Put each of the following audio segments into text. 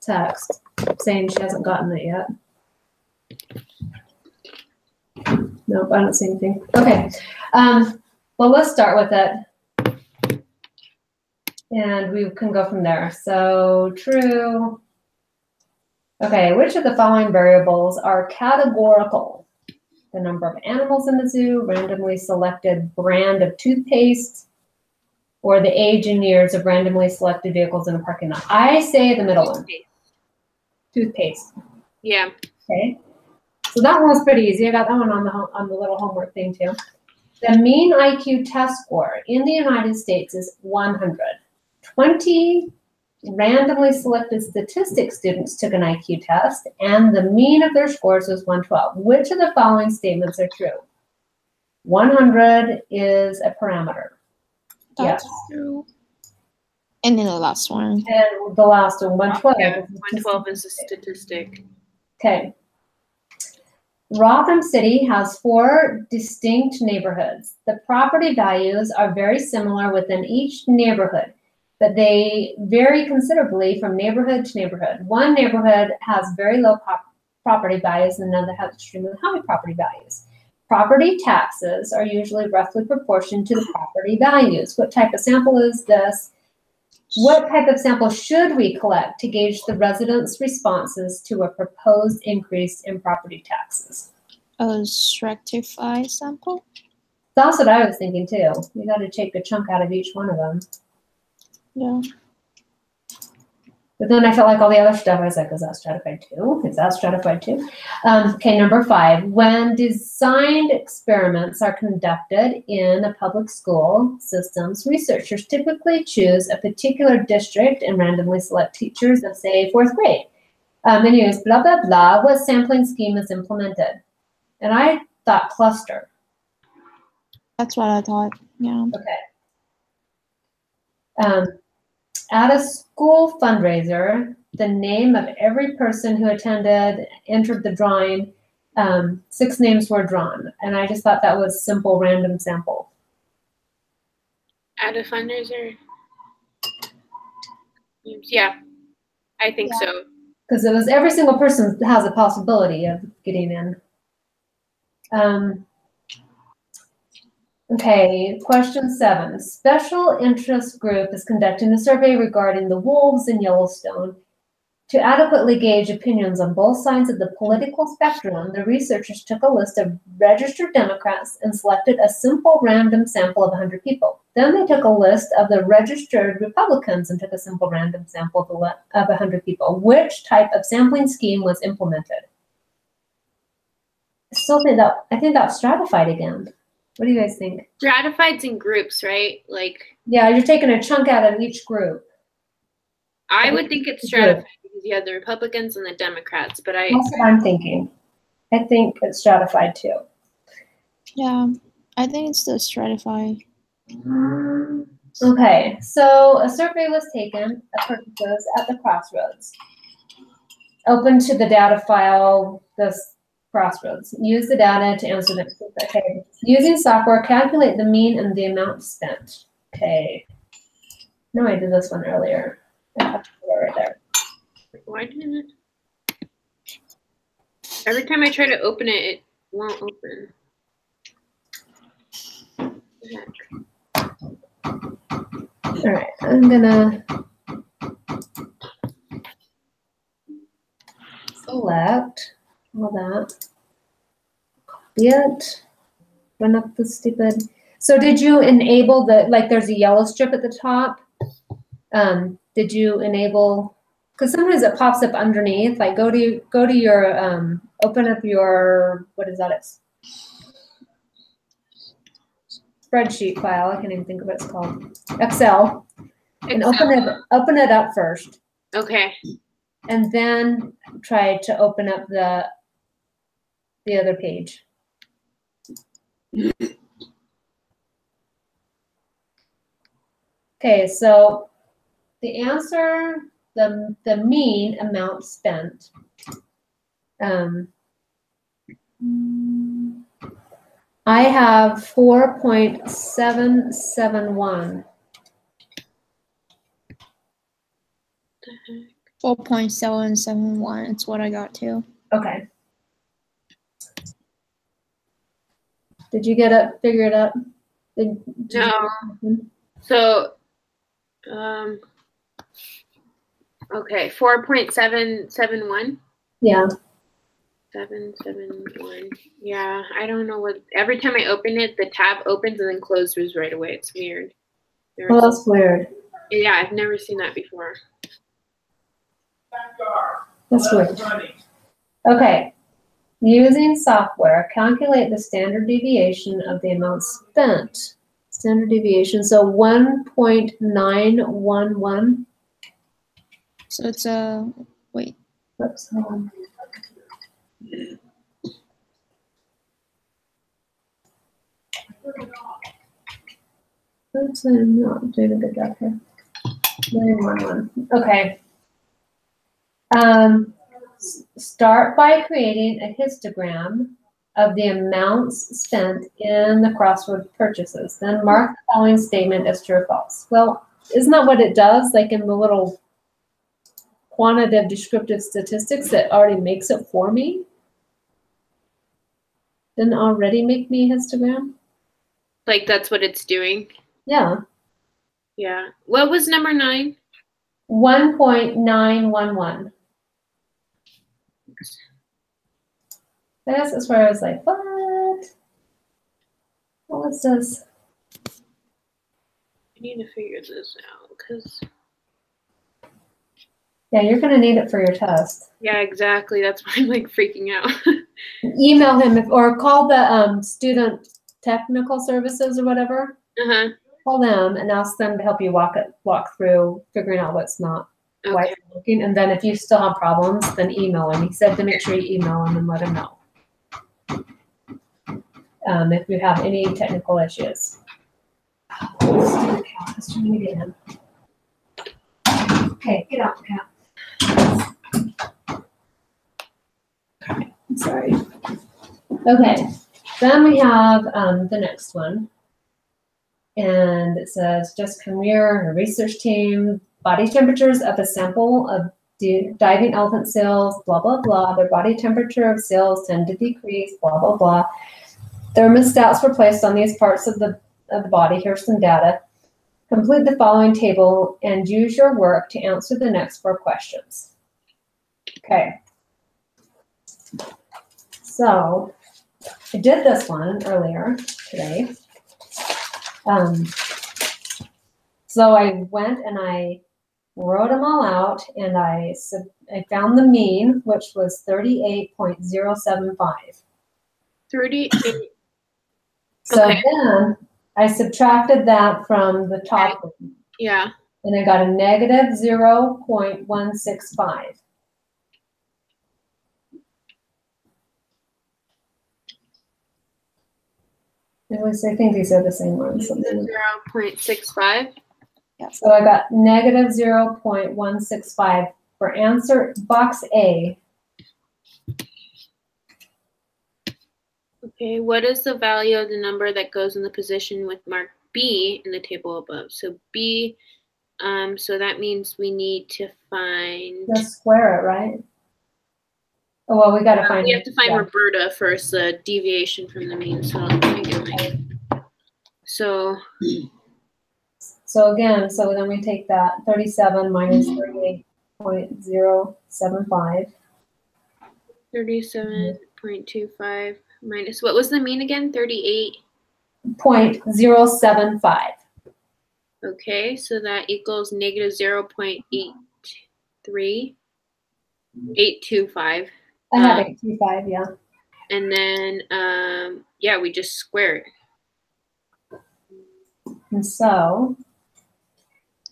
text saying she hasn't gotten it yet. Nope, I don't see anything. Okay. Well, let's start with it. And we can go from there. So true. Okay, which of the following variables are categorical? The number of animals in the zoo, randomly selected brand of toothpaste, or the age and years of randomly selected vehicles in a parking lot? I say the middle one. Toothpaste. Yeah. Okay. So that one was pretty easy. I got that one on the little homework thing too. The mean IQ test score in the United States is 100. 20 randomly selected statistics students took an IQ test, and the mean of their scores was 112. Which of the following statements are true? 100 is a parameter. That's yes. true. And then the last one. And the last one, 112. Yeah, 112 is a statistic. Okay. Rotham City has 4 distinct neighborhoods. The property values are very similar within each neighborhood, but they vary considerably from neighborhood to neighborhood. One neighborhood has very low property values and another has extremely high property values. Property taxes are usually roughly proportioned to the property values. What type of sample is this? What type of sample should we collect to gauge the residents' responses to a proposed increase in property taxes? A stratified sample? That's what I was thinking too. You got to take a chunk out of each one of them. Yeah. But then I felt like all the other stuff, I was like, is that stratified too? Is that stratified too? Okay, number 5. When designed experiments are conducted in a public school systems, researchers typically choose a particular district and randomly select teachers of, say, 4th grade. Anyways, blah, blah, blah, what sampling scheme is implemented? And I thought cluster. That's what I thought, yeah. Okay. At a school fundraiser, the name of every person who attended entered the drawing. 6 names were drawn, and I just thought that was simple random sample. At a fundraiser? Yeah, I think so. Because it was every single person has a possibility of getting in. Okay, question 7. Special interest group is conducting a survey regarding the wolves in Yellowstone. To adequately gauge opinions on both sides of the political spectrum, the researchers took a list of registered Democrats and selected a simple random sample of 100 people. Then they took a list of the registered Republicans and took a simple random sample of 100 people. Which type of sampling scheme was implemented? I think that's stratified again. What do you guys think? Stratified's in groups, right? Like. Yeah, you're taking a chunk out of each group. I would think it's stratified because you have the Republicans and the Democrats, but That's what I'm thinking. I think it's stratified too. Yeah, I think it's the stratified. Okay, so a survey was taken of purchases at the crossroads. Open to the data file, this crossroads. Use the data to answer the questions. Okay. Using software, calculate the mean and the amount spent. Okay. No, I did this one earlier. I have to put it right there. Why didn't it? Every time I try to open it, it won't open. All right, I'm gonna select all that. Copy it. Run up the stupid. So did you enable the, like there's a yellow strip at the top? Did you enable, because sometimes it pops up underneath, like go to your, open up your, what is that? It's spreadsheet file. I can't even think of what it's called. Excel. And open it up first. Okay. And then try to open up the other page. Okay, so the answer, the mean amount spent. I have 4.771. 4.771. It's what I got too. Okay. Did you get it figured out? Did No. So, okay, 4.771. Yeah. 771. Yeah, I don't know what. Every time I open it, the tab opens and then closes right away. It's weird. Well, that's weird. Yeah, I've never seen that before. That's weird. Okay. Using software, calculate the standard deviation of the amount spent. Standard deviation, so 1.911. So it's wait. Oops, hold on. Oops, I'm not doing a good job here. 911. Okay. Start by creating a histogram of the amounts spent in the crossword purchases. Then mark the following statement as true or false. Well, isn't that what it does? Like in the little quantitative descriptive statistics, it already makes it for me? Didn't it already make me a histogram? Like that's what it's doing. Yeah. Yeah. What was number 9? 1.911. I guess that's where I was like, what? What was this? I need to figure this out because. Yeah, you're going to need it for your test. Yeah, exactly. That's why I'm like freaking out. Email him or call the student technical services or whatever. Uh-huh. Call them and ask them to help you walk through figuring out what's not why it's working. And then if you still have problems, then email him. He said to make sure you email him and let him know. If you have any technical issues. Stupid cat. I was trying to get him. Okay, get out, cat. Okay, sorry. Okay, then we have the next one. And it says, Jessica Muir, her research team, body temperatures of a sample of diving elephant seals, blah, blah, blah. Their body temperature of seals tend to decrease, blah, blah, blah. Thermostats were placed on these parts of the body. Here's some data. Complete the following table and use your work to answer the next 4 questions. Okay. So I did this one earlier today. So I went and I wrote them all out and I found the mean, which was 38.075. 38. So Okay. then I subtracted that from the top one, Yeah. and I got a negative 0.165. At least I think these are the same ones. 0.65. So I got negative 0.165 for answer box A. Okay, what is the value of the number that goes in the position with mark B in the table above? So B, so that means we need to find. Just square it, right? Oh, well, we got to find. We have to find yeah. Roberta first, the deviation from the mean. So let me get my. So again, so then we take that 37 minus 38.075. 37.25 minus, what was the mean again? 38. 0.075. Okay, so that equals negative 0.825. I have 825, yeah. And then, yeah, we just square it. And so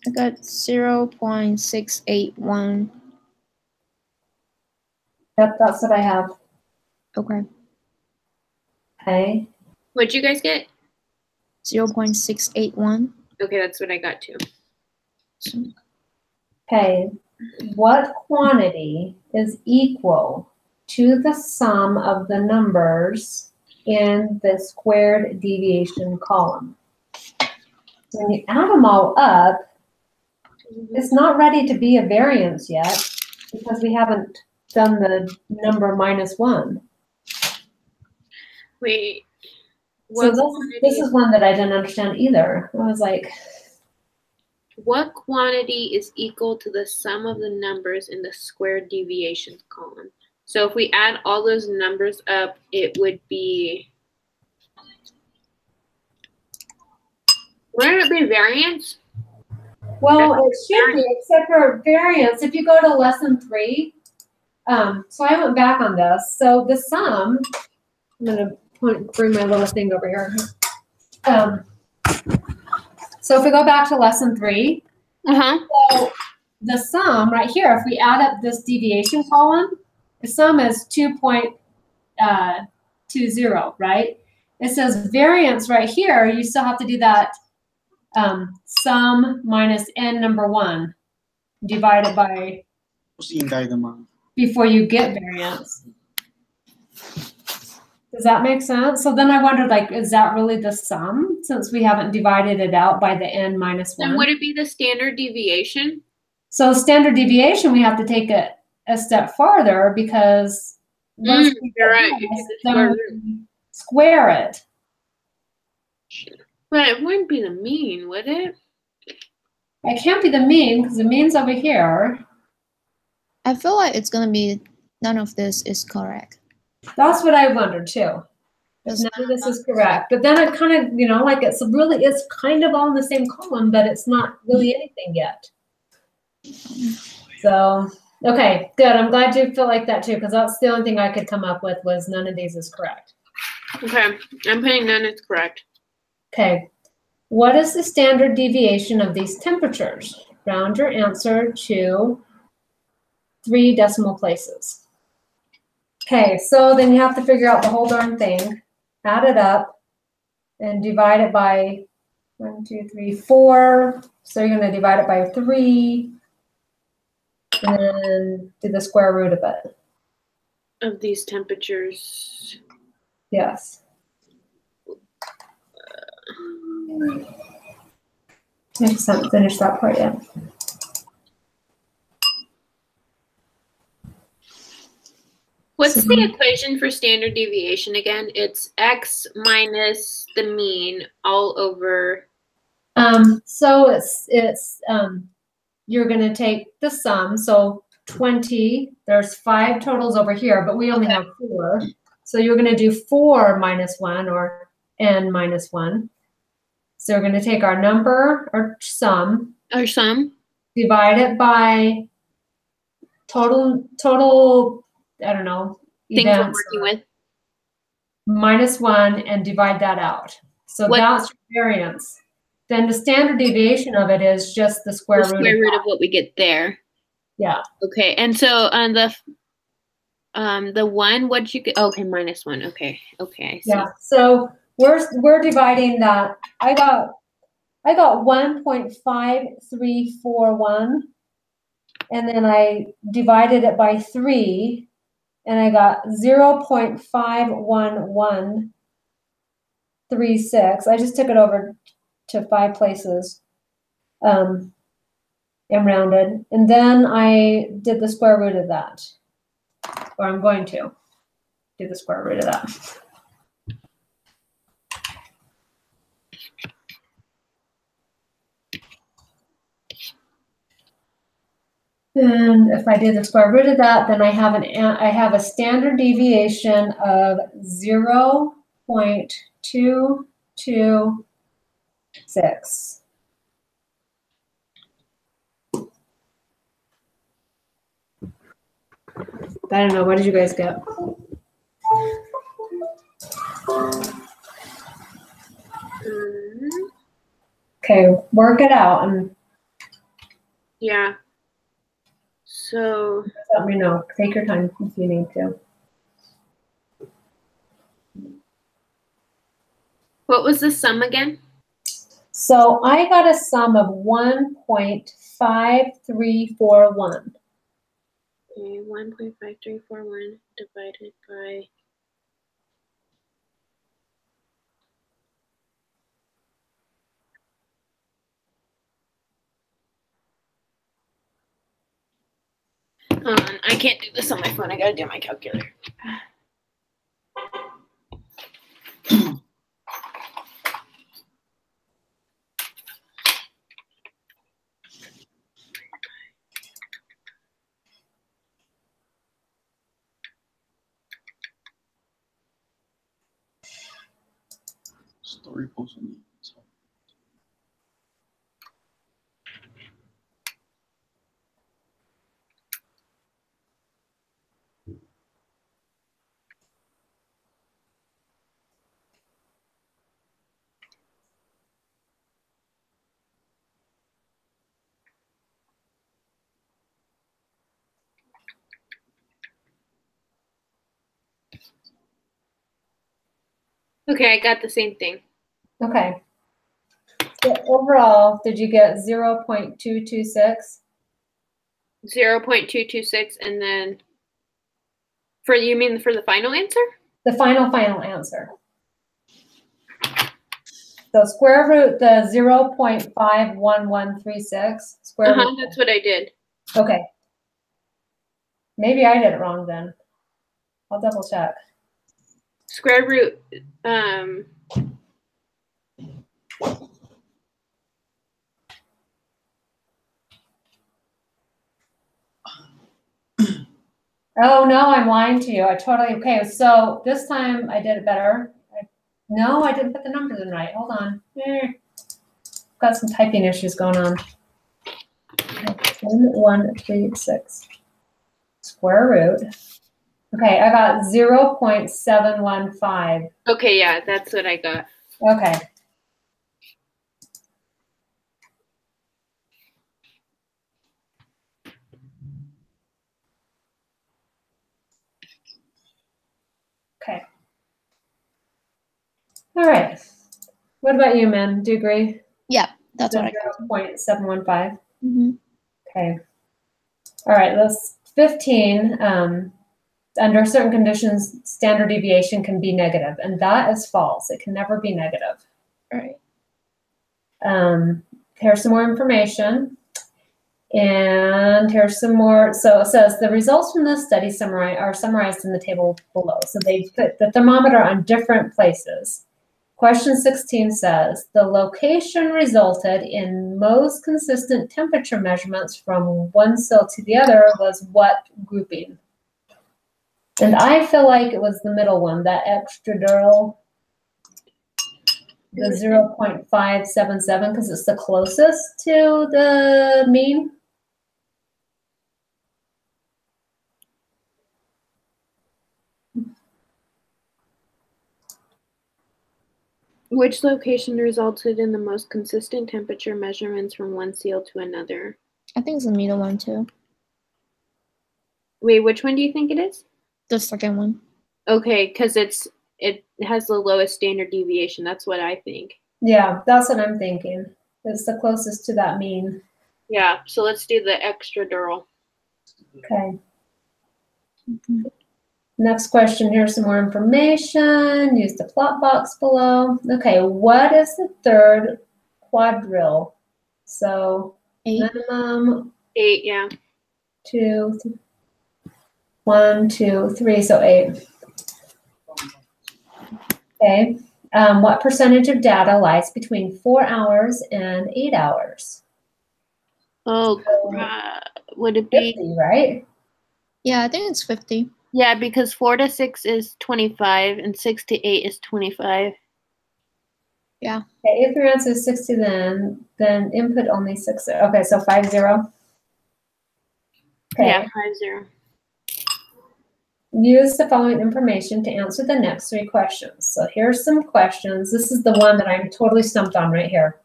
I got 0.681. Yep, that's what I have. Okay. Okay. What'd you guys get? 0.681. Okay, that's what I got too. Okay. What quantity is equal to the sum of the numbers in the squared deviation column? When you add them all up, it's not ready to be a variance yet. because we haven't done the number -1. Wait. So What this is one that I didn't understand either. I was like, what quantity is equal to the sum of the numbers in the squared deviations column? So if we add all those numbers up, it would be, wouldn't it be variance? well, it should be, except for variance. If you go to lesson 3, so I went back on this. So the sum, I'm going to bring my little thing over here. So if we go back to lesson 3, so the sum right here, if we add up this deviation column, the sum is 2.20, right? It says variance right here, you still have to do that sum minus n number 1 divided by before you get variance. Does that make sense? So then I wondered, like, is that really the sum since we haven't divided it out by the n minus 1? Then would it be the standard deviation? So standard deviation, we have to take it a step farther because once we you're get right. this, then we square it. But it wouldn't be the mean, would it? It can't be the mean because the mean's over here. I feel like it's gonna be none of this is correct. That's what I wondered too. If none of this is correct. But then it kind of, like it's kind of all in the same column, but it's not really anything yet. So, okay, good. I'm glad you feel like that too, because that's the only thing I could come up with was none of these is correct. Okay, I'm putting none is correct. Okay, what is the standard deviation of these temperatures? Round your answer to 3 decimal places. Okay, so then you have to figure out the whole darn thing, add it up, and divide it by 1, 2, 3, 4. So you're going to divide it by 3, and then do the square root of it. Of these temperatures. Yes. I just haven't finished that part yet. What's the equation for standard deviation again? It's x minus the mean all over. So it's you're going to take the sum. So 20, there's 5 totals over here, but we only have 4. So you're going to do 4 minus 1 or n minus 1. So we're going to take our number, our sum, divide it by total, I don't know, things we're working with. Minus 1 and divide that out. So that's variance. Then the standard deviation of it is just the square root of what we get there. Yeah. Okay, and so on the 1, what'd you get? Okay, minus 1. Okay, I see. Yeah. So we're dividing that. I got 1.5341, and then I divided it by 3, and I got 0.51136. I just took it over to 5 places and rounded. And then I did the square root of that. Or I'm going to do the square root of that. And if I do the square root of that, then I have a standard deviation of 0.226. I don't know. What did you guys get? Okay, work it out and. Yeah. So. Let me know. Take your time if you need to. What was the sum again? So I got a sum of 1.5341. Okay, 1.5341 divided by. I can't do this on my phone. I gotta do my calculator. Story post on the Okay, I got the same thing. Okay. So overall, did you get 0.226? 0.226, and then you mean for the final answer? The final answer. So square root the 0.51136. Square root. That's what I did. Okay. Maybe I did it wrong then. I'll double check. Square root, Oh no, I'm lying to you. Okay, so this time I did it better. No, I didn't put the numbers in right. Hold on. Got some typing issues going on. 136. Square root. Okay, I got 0.715. okay, yeah, that's what I got. Okay. Okay. All right. What about you, Min? Do you agree? Yeah, that's what I got. 0.715. Mm-hmm. Okay. All right, let's 15. Under certain conditions, standard deviation can be negative, and that is false. It can never be negative. All right. Here's some more information. And here's some more. So it says the results from this study are summarized in the table below. So they put the thermometer on different places. Question 16 says, the location resulted in most consistent temperature measurements from one cell to the other was what grouping? And I feel like it was the middle one, that extradural, the 0.577, because it's the closest to the mean. Which location resulted in the most consistent temperature measurements from one seal to another? I think it's the middle one too. Wait, which one do you think it is? The second one. Okay, because it has the lowest standard deviation. That's what I think. Yeah, that's what I'm thinking. It's the closest to that mean. Yeah, so let's do the extradural. Okay. Next question, here's some more information. Use the plot box below. Okay, what is the third quadrille? So 8. minimum 8, yeah. 2, 1, 2, 3, so 8. Okay. What percentage of data lies between 4 hours and 8 hours? Oh, would it be 50, right? Yeah, I think it's 50. Yeah, because 4 to 6 is 25 and 6 to 8 is 25. Yeah. Okay, if your answer is 60, then input only 6. Okay, so 50. Okay. Yeah, 50. Use the following information to answer the next 3 questions. So here's some questions. This is the one that I'm totally stumped on right here.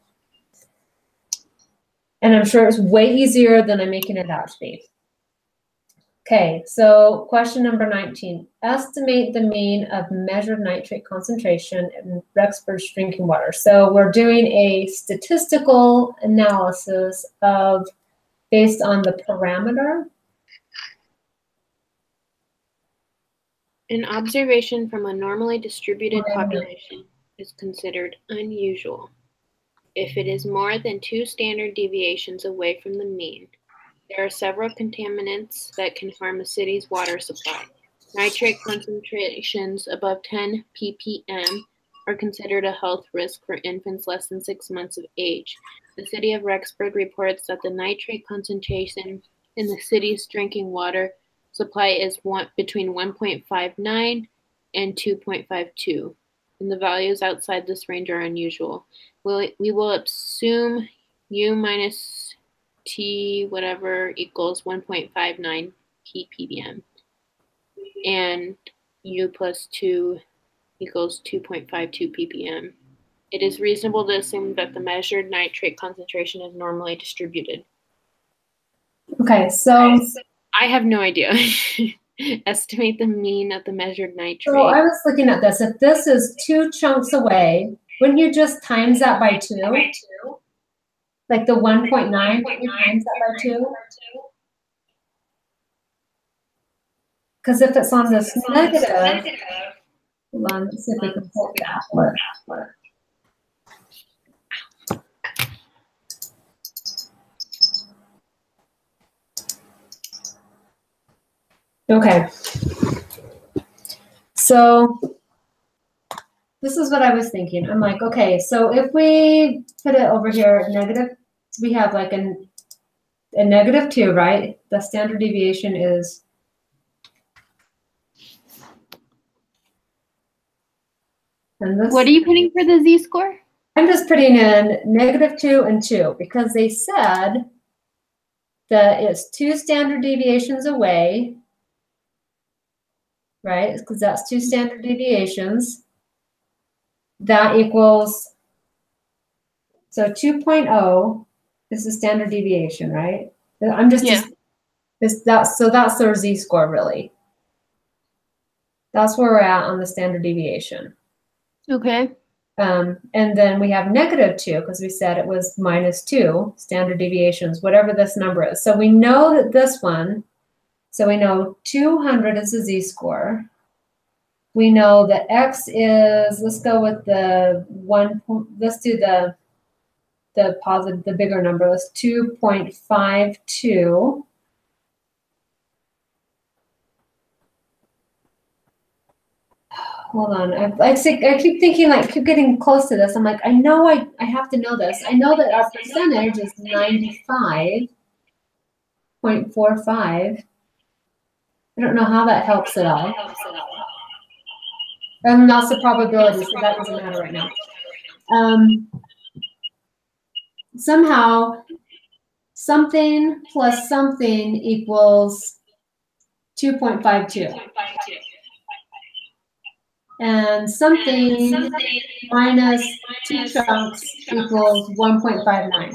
And I'm sure it's way easier than I'm making it out to be. Okay, so question number 19. Estimate the mean of measured nitrate concentration in Rexford's drinking water. So we're doing a statistical analysis based on the parameter. An observation from a normally distributed population is considered unusual if it is more than 2 standard deviations away from the mean. There are several contaminants that can harm a city's water supply. Nitrate concentrations above 10 ppm are considered a health risk for infants less than 6 months of age. The city of Rexburg reports that the nitrate concentration in the city's drinking water supply is between 1.59 and 2.52, and the values outside this range are unusual. We will assume U minus T whatever equals 1.59 ppm, and U plus 2 equals 2.52 ppm. It is reasonable to assume that the measured nitrate concentration is normally distributed. Okay, so I have no idea. Estimate the mean of the measured nitrate. so I was looking at this. If this is 2 chunks away, wouldn't you just times that by 2? Like the 1.9, you times that by 2? Because if it's on this negative, hold on, let's see if we can pull that work. Okay. So this is what I was thinking. I'm like, okay, so if we put it over here, negative, we have like a -2, right? The standard deviation is and this. What are you putting for the z-score? I'm just putting in -2 and 2 because they said that it's 2 standard deviations away, right? Because that's 2 standard deviations. That equals, so 2.0 is the standard deviation, right? I'm just, so that's their z-score really. That's where we're at on the standard deviation. Okay. And then we have -2 because we said it was -2 standard deviations, whatever this number is. So we know that this one, so we know 200 is the z-score. We know that x is, let's go with the let's do the positive, the bigger number. Let's 2.52. Hold on, I keep thinking, like, keep getting close to this. I'm like, I know I have to know this. I know that our percentage is 95.45. I don't know how that helps at all. And that's the probability, so that doesn't matter right now. Somehow, something plus something equals 2.52. And something minus 2 chunks equals 1.59.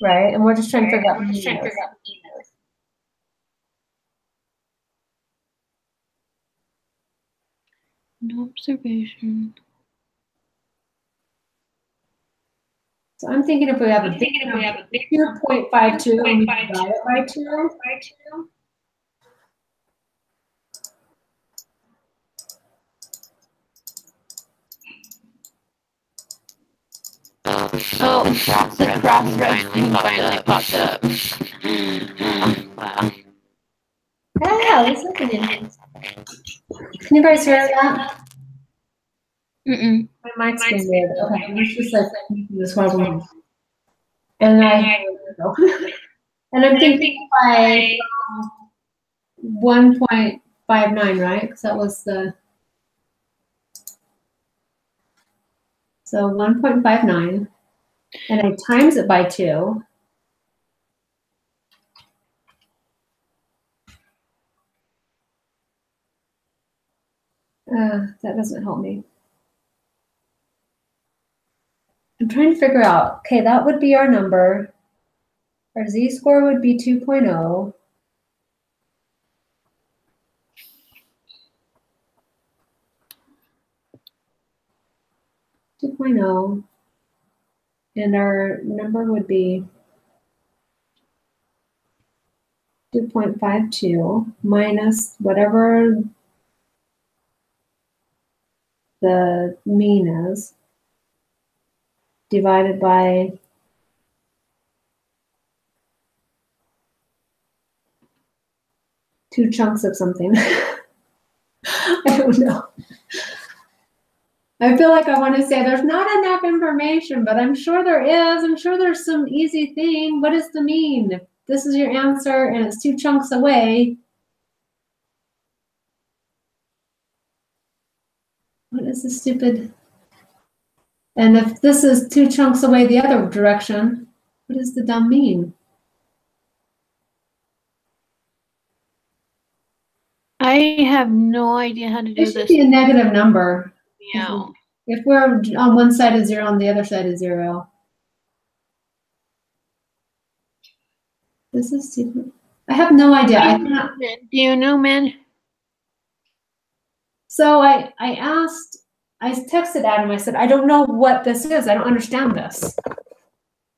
Right? And we're just trying to figure out mean. No observation. So I'm thinking if we have a big number, 2.52 and we divide it by 2. Oh, that's the crossroads thing finally popped up. Wow. Yeah, what's happening? Can you guys hear that? Mm-mm. My mic's being weird. Okay, it's just like this horrible noise. And and I'm thinking by 1.59, right? Because that was the, so 1.59, and I times it by 2. That doesn't help me. I'm trying to figure out, okay, that would be our number. Our z-score would be 2.0. And our number would be 2.52 minus whatever the mean is, divided by 2 chunks of something. I don't know. I feel like I want to say there's not enough information, but I'm sure there is. I'm sure there's some easy thing. What does the mean? If this is your answer and it's 2 chunks away, what is the stupid? And if this is 2 chunks away the other direction, what does the dumb mean? I have no idea how to do It should this. be a negative number. Yeah. If we're on one side is 0, on the other side is 0. This is stupid. I have no idea. I cannot. Do you know, man? So I texted Adam. I said, I don't know what this is. I don't understand this.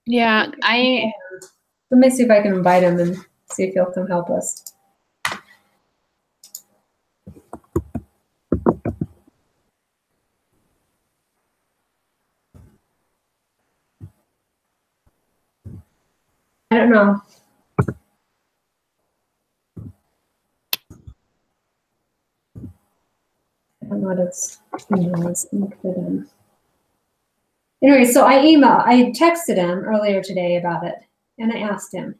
Yeah, Let me see if I can invite him and see if he'll come help us. I don't know. I don't know what it's. Anyway, so I texted him earlier today about it, and I asked him,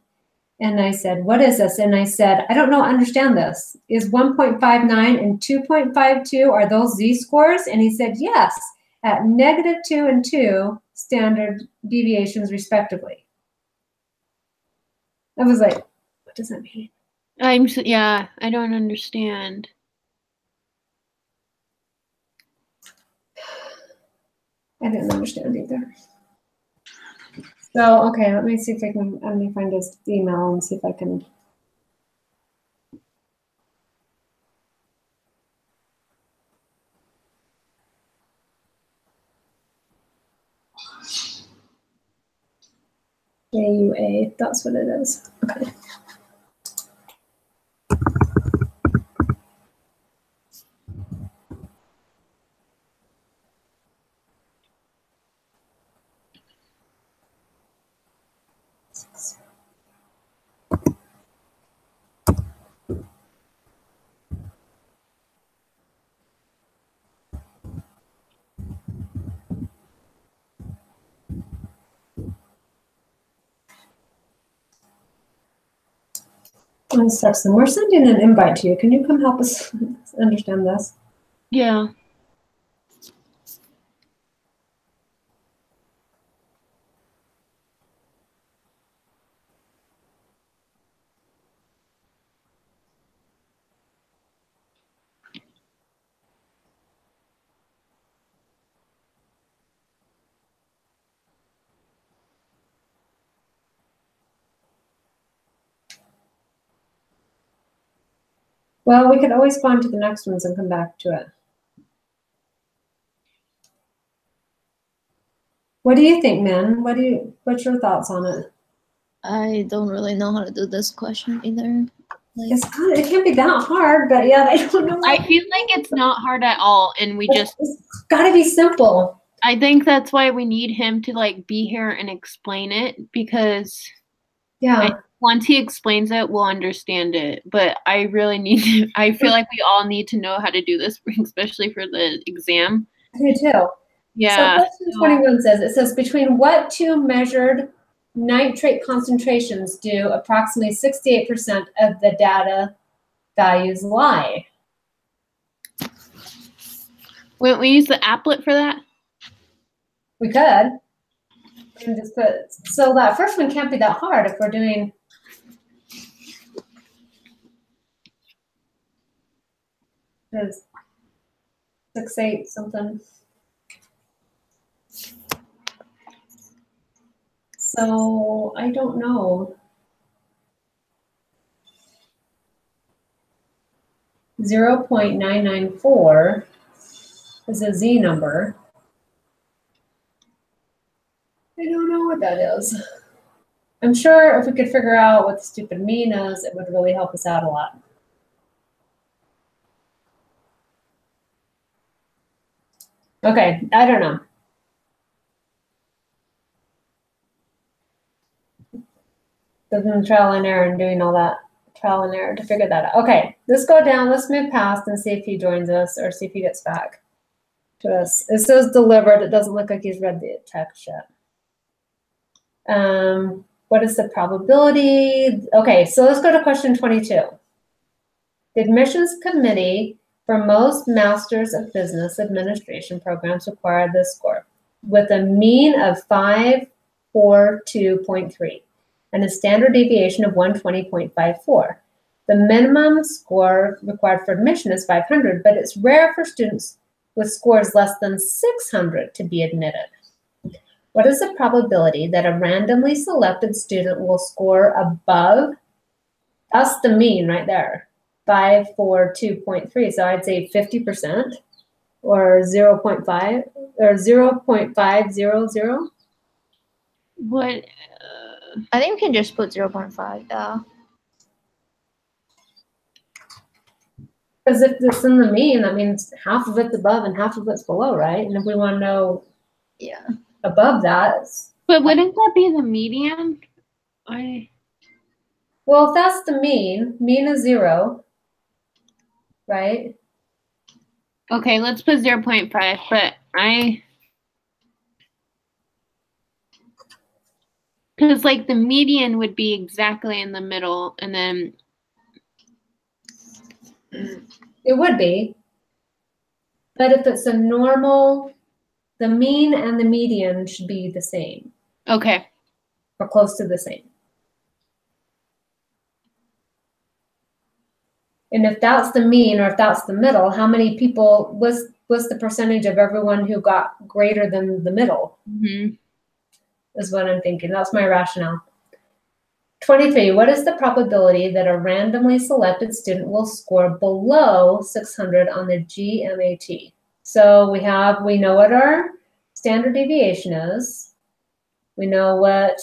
and I said, "What is this?" And I said, "I don't know. Understand this. Is 1.59 and 2.52 are those z-scores?" And he said, "Yes, at -2 and 2 standard deviations, respectively." I was like, "What does that mean?" yeah, I don't understand. I didn't understand either. So, okay, let me see if I can, let me find his email and see if I can. JUA, that's what it is. Okay. Let's text them. We're sending an invite to you. Can you come help us understand this? Yeah. Well, we could always go on to the next ones and come back to it. What do you think, Min? What's your thoughts on it? I don't really know how to do this question either. Like, It can't be that hard, but yeah, I don't know. I feel like it's not hard at all, and It's gotta be simple. I think that's why we need him to like be here and explain it, because Yeah. once he explains it, we'll understand it. But I really need to, I feel like we all need to know how to do this, especially for the exam. I do too. Yeah. So question 21 says, between what 2 measured nitrate concentrations do approximately 68% of the data values lie? Wouldn't we use the applet for that? We could. And just put, so that first one can't be that hard if we're doing. There's 6, 8 something. So I don't know. 0.994 is a Z number. I don't know what that is. I'm sure if we could figure out what the stupid mean is, it would really help us out a lot. Okay, I don't know. Doing trial and error and doing all that trial and error to figure that out. Okay, let's go down. Let's move past and see if he joins us or see if he gets back to us. It says delivered. It doesn't look like he's read the text yet. What is the probability? Okay, so let's go to question 22. The admissions committee for most Masters of Business Administration programs require this score with a mean of 542.3 and a standard deviation of 120.54. The minimum score required for admission is 500, but it's rare for students with scores less than 600 to be admitted. What is the probability that a randomly selected student will score above? That's the mean right there, 542.3. So I'd say 50% or 0.5 or 0.500. What? I think we can just put 0.5. Because if it's in the mean, that means half of it's above and half of it's below, right? And if we want to know Yeah. above that, But wouldn't that be the median? well, if that's the mean is 0, right? Okay, let's put 0.5, but because like the median would be exactly in the middle, and then It would be. But if it's a normal, the mean and the median should be the same okay. or close to the same. And if that's the mean or if that's the middle, how many people, what's the percentage of everyone who got greater than the middle is what I'm thinking. That's my rationale. 23, what is the probability that a randomly selected student will score below 600 on the GMAT? So we know what our standard deviation is. We know what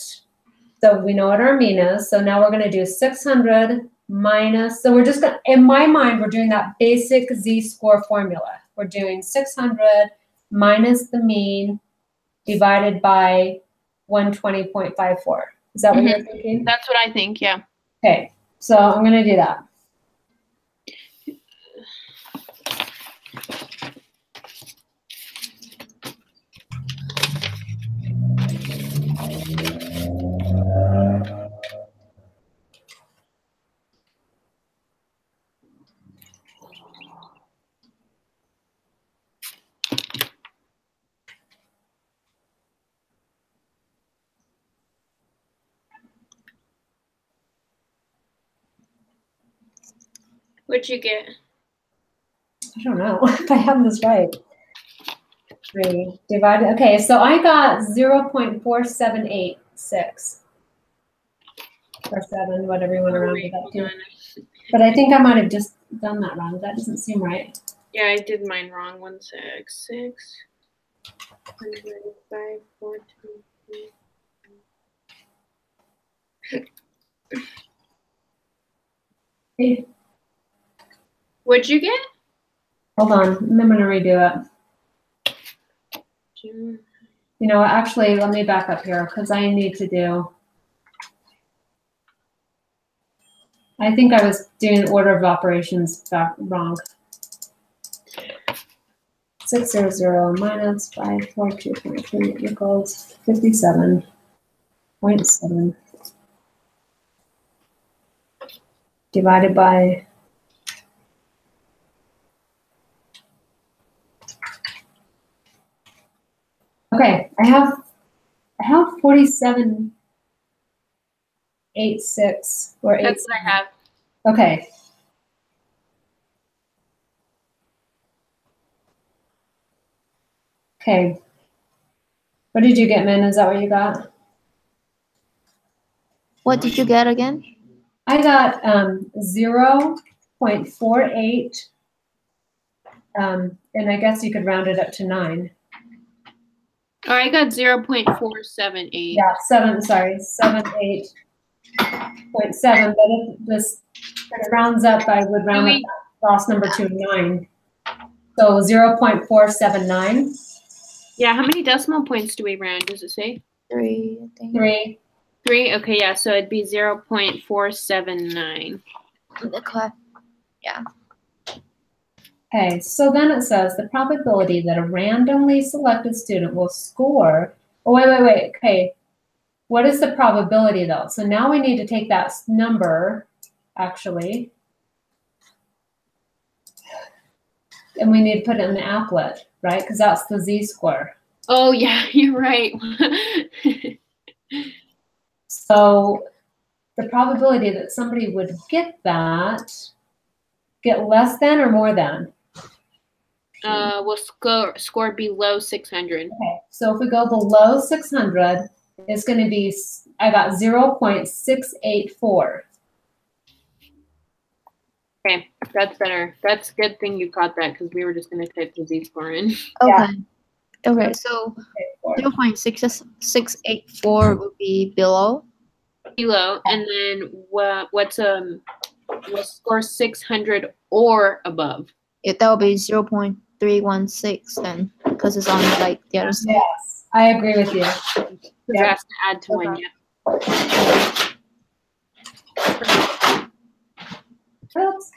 our mean is. So now we're going to do 600 minus, so we're just going to, in my mind, we're doing that basic z-score formula. We're doing 600 minus the mean divided by 120.54. Is that what you're thinking? That's what I think, yeah. Okay, so I'm going to do that. What'd you get? I don't know if I have this right. 3 divided, okay, so I got 0.4786. Or 7, whatever you want to round it up to. But I think I might have just done that wrong. That doesn't seem right. Yeah, I did mine wrong. 166. 135, 4, 2, 3. Okay. What'd you get? Hold on, I'm going to redo it. You know, actually, let me back up here because I need to do. I think I was doing order of operations wrong. 600 minus 542.3 equals 57.7 divided by okay, I have 47.86 or 8. That's what I have. Okay. Okay. What did you get, Min? Is that what you got? What did you get again? I got 0.48. And I guess you could round it up to 9. Oh, I got 0.478. Yeah, 78.7. But if this kind of rounds up, I would round up that last number to 9. So 0.479. Yeah, how many decimal points do we round? Does it say? 3, I think. 3. 3? Okay, yeah, so it'd be 0.479. The class. Okay, so then it says the probability that a randomly selected student will score. Oh, wait. Okay, what is the probability though? So now we need to take that number, actually, and we need to put it in the applet, right? Because that's the z-score. Oh yeah, you're right. So the probability that somebody would get less than or more than? Will score below 600. Okay, so if we go below 600, it's going to be, I got 0.684. Okay, that's better. That's a good thing you got that because we were just going to type the z-score in. Okay. Okay, so 0.684 would be below. Below, and then what's score 600 or above? That would be 0.316 then, because it's on like the other side. Yes, I agree with you. It has to add to one, yeah. Oops,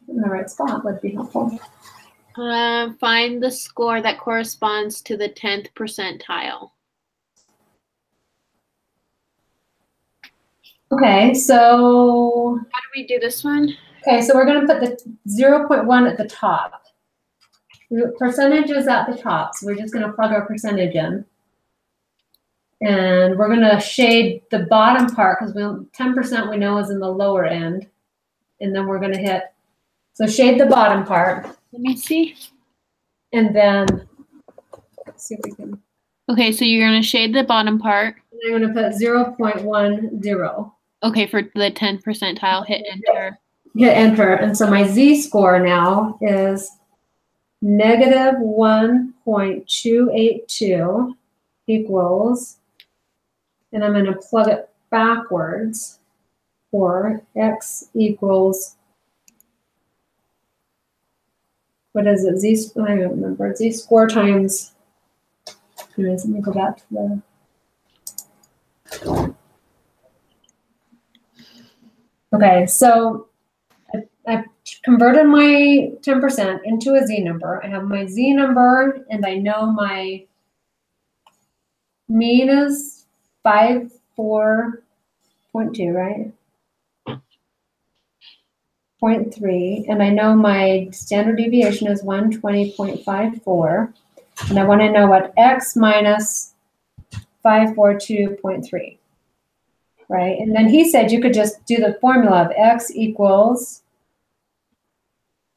in the right spot would be helpful. Find the score that corresponds to the 10th percentile. Okay, so How do we do this one? okay, so we're going to put the 0.1 at the top. The percentage is at the top, so we're just going to plug our percentage in. And we're going to shade the bottom part because 10% we know is in the lower end. And then we're going to hit, so shade the bottom part. Let me see. And then, let's see if we can. Okay, so you're going to shade the bottom part. And I'm going to put 0.10. Okay, for the 10th percentile, hit enter. Hit enter. And so my z-score now is negative 1.282 equals, and I'm going to plug it backwards for x equals, what is it? I don't remember. Z-score times, anyways, let me go back to the, okay, so I converted my 10% into a Z number. I have my Z number, and I know my mean is 54.2, right? 0.3, and I know my standard deviation is 120.54, and I want to know what x minus 542.3, right? And then he said you could just do the formula of x equals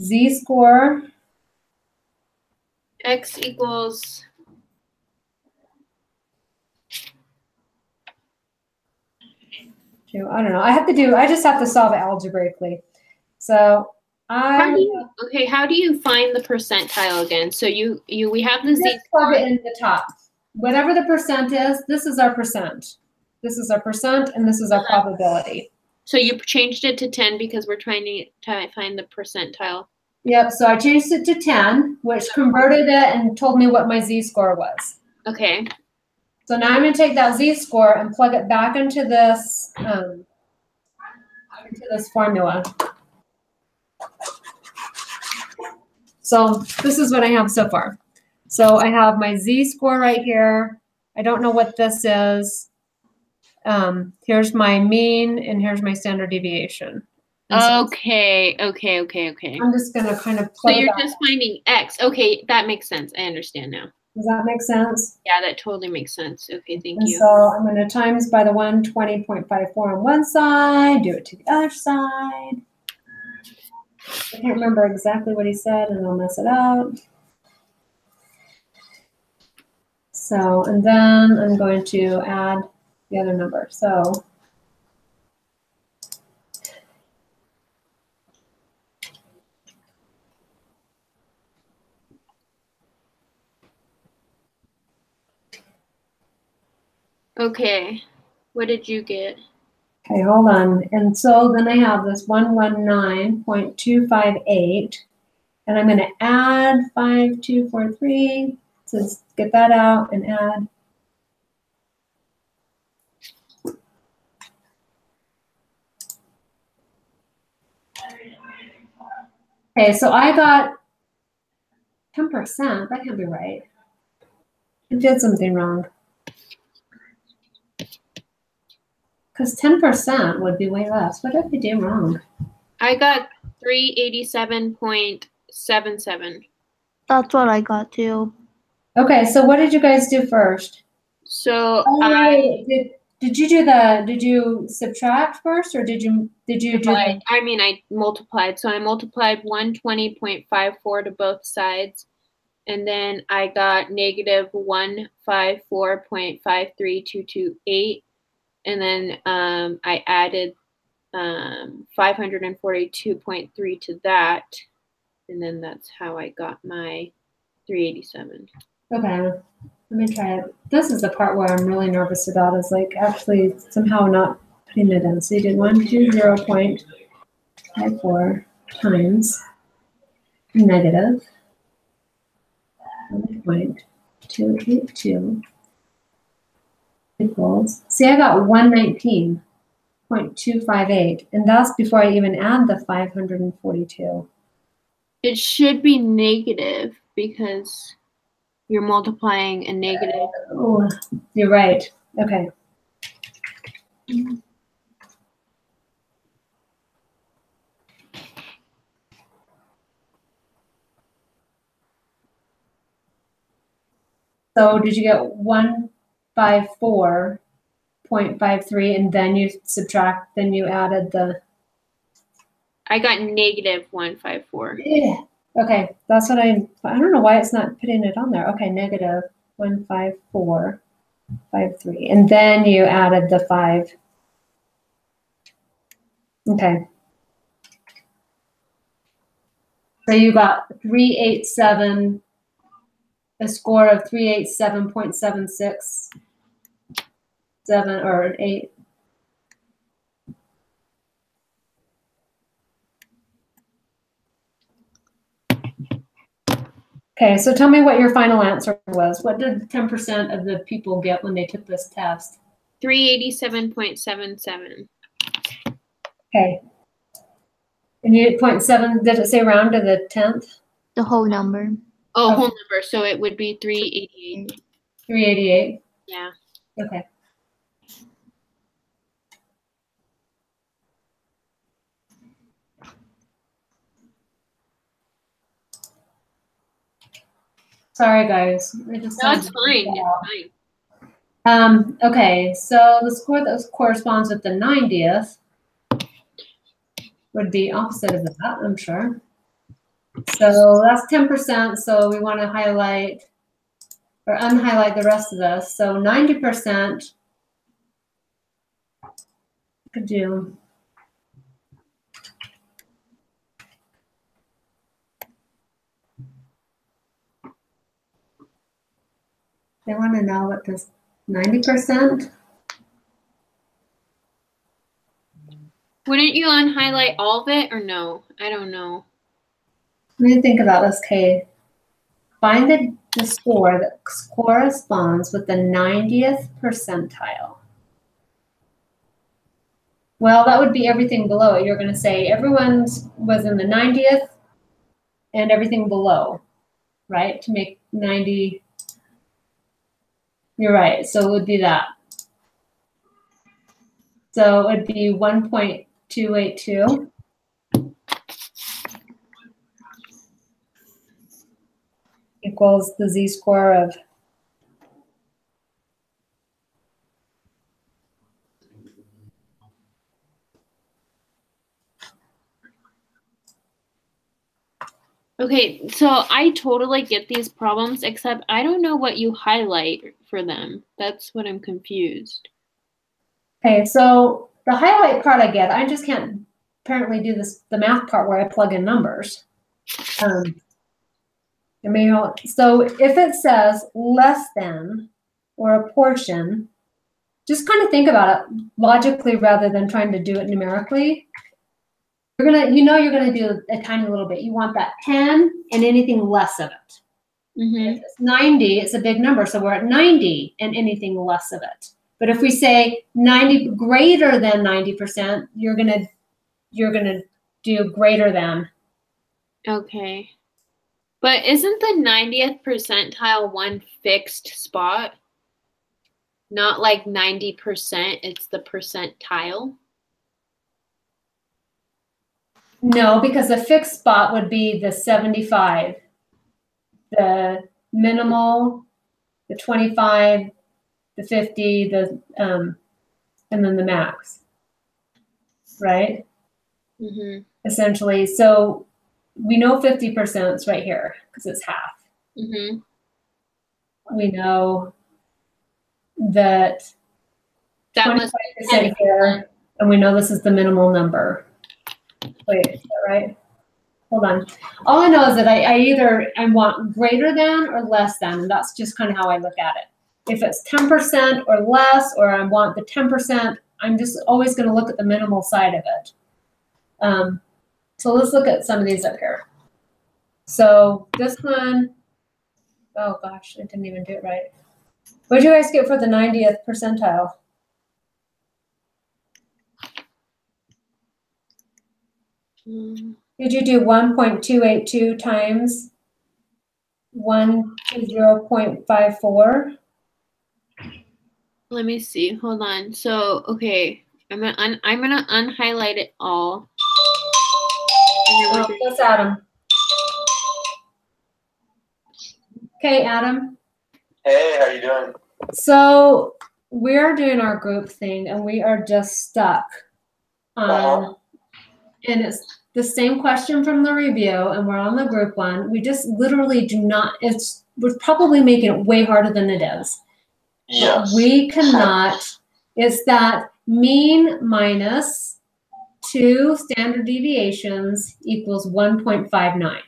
z-score. X equals, I don't know. I just have to solve it algebraically. So how do you find the percentile again? So we have the just z-score. plug it in the top. Whatever the percent is, this is our percent. This is our percent, and this is our probability. So you changed it to 10 because we're trying to find the percentile. Yep, so I changed it to 10, which converted it and told me what my z-score was. Okay. So now I'm going to take that z-score and plug it back into this formula. So this is what I have so far. So I have my z-score right here. I don't know what this is. Here's my mean, and here's my standard deviation. Okay. I'm just going to kind of plug. So you're just finding x. Okay, that makes sense. I understand now. Does that make sense? Yeah, that totally makes sense. Okay, thank you. So I'm going to times by the 120.54 on one side, do it to the other side. I can't remember exactly what he said, and I'll mess it up. So, and then I'm going to add the other number. So okay, what did you get? okay, hold on. And so then I have this 119.258, and I'm going to add 5243 to get that out and add. Okay, so I got 10%. That can't be right. I did something wrong. Because 10% would be way less. What did I do wrong? I got 387.77. That's what I got too. Okay, so what did you guys do first? So Did you subtract first, or did you do the, I multiplied. So I multiplied 120.54 to both sides. And then I got negative 154.53228. And then I added 542.3 to that. And then that's how I got my 387. okay, let me try it. This is the part where I'm really nervous about, is like actually somehow not putting it in. So you did 120.54 times negative 1.282 equals, see, I got 119.258, and that's before I even add the 542. It should be negative because you're multiplying a negative. Oh, you're right. Okay. So did you get 154.53, and then you subtract, then you added the, I got negative 154. yeah. Okay, that's what I don't know why it's not putting it on there. Okay, negative 154.53, and then you added the 5. Okay. So you got 387, a score of 387.76, 7 or 8. Okay, so tell me what your final answer was. What did 10% of the people get when they took this test? 387.77. Okay. And you did 0.7, did it say round to the 10th? The whole number. Oh, whole number. So it would be 388. 388? Yeah. Okay. Sorry, guys. That's fine. It's fine. Okay, so the score that corresponds with the 90th would be opposite of that, I'm sure. So that's 10%, so we want to highlight or unhighlight the rest of this. So 90% could do. They want to know what this 90%. Wouldn't you unhighlight all of it or no? I don't know. Let me think about this, Kay. Find the score that corresponds with the 90th percentile. Well, that would be everything below it. You're going to say everyone was in the 90th and everything below, right? To make 90. You're right. So it would be that. So it would be 1.282. Equals the z-score of Okay, so I totally get these problems, except I don't know what you highlight for them. That's what I'm confused. Okay, so the highlight part I get. I just can't apparently do the math part where I plug in numbers. So if it says less than or a portion, just kind of think about it logically rather than trying to do it numerically. You're gonna do a tiny little bit. You want that 10 and anything less of it. Mm-hmm. If it's 90, it's a big number, so we're at 90 and anything less of it. But if we say 90 greater than 90%, you're gonna do greater than Okay. But isn't the 90th percentile one fixed spot? Not like 90%, it's the percentile? No, because the fixed spot would be the 75, the minimal, the 25, the 50, and then the max, right? Mm-hmm. Essentially, so we know 50% is right here because it's half. Mm-hmm. We know that That was 25% here, and we know this is the minimal number. Wait, is that right? Hold on. All I know is that I want greater than or less than, and that's just kind of how I look at it. If it's 10% or less, or I want the 10%, I'm just always going to look at the minimal side of it. So let's look at some of these up here. So this one, oh gosh, I didn't even do it right. What did you guys get for the 90th percentile? Did you do 1.282 times 120.54? Let me see. Hold on. So, okay, I'm gonna unhighlight it all. Oh, that's Adam. Okay, Adam. Hey, how you doing? So we're doing our group thing, and we are just stuck on, and it's the same question from the review, and we're on the group one. We just literally do not. We're probably making it way harder than it is. Yes. We cannot. It's that mean minus 2 standard deviations equals 1.59.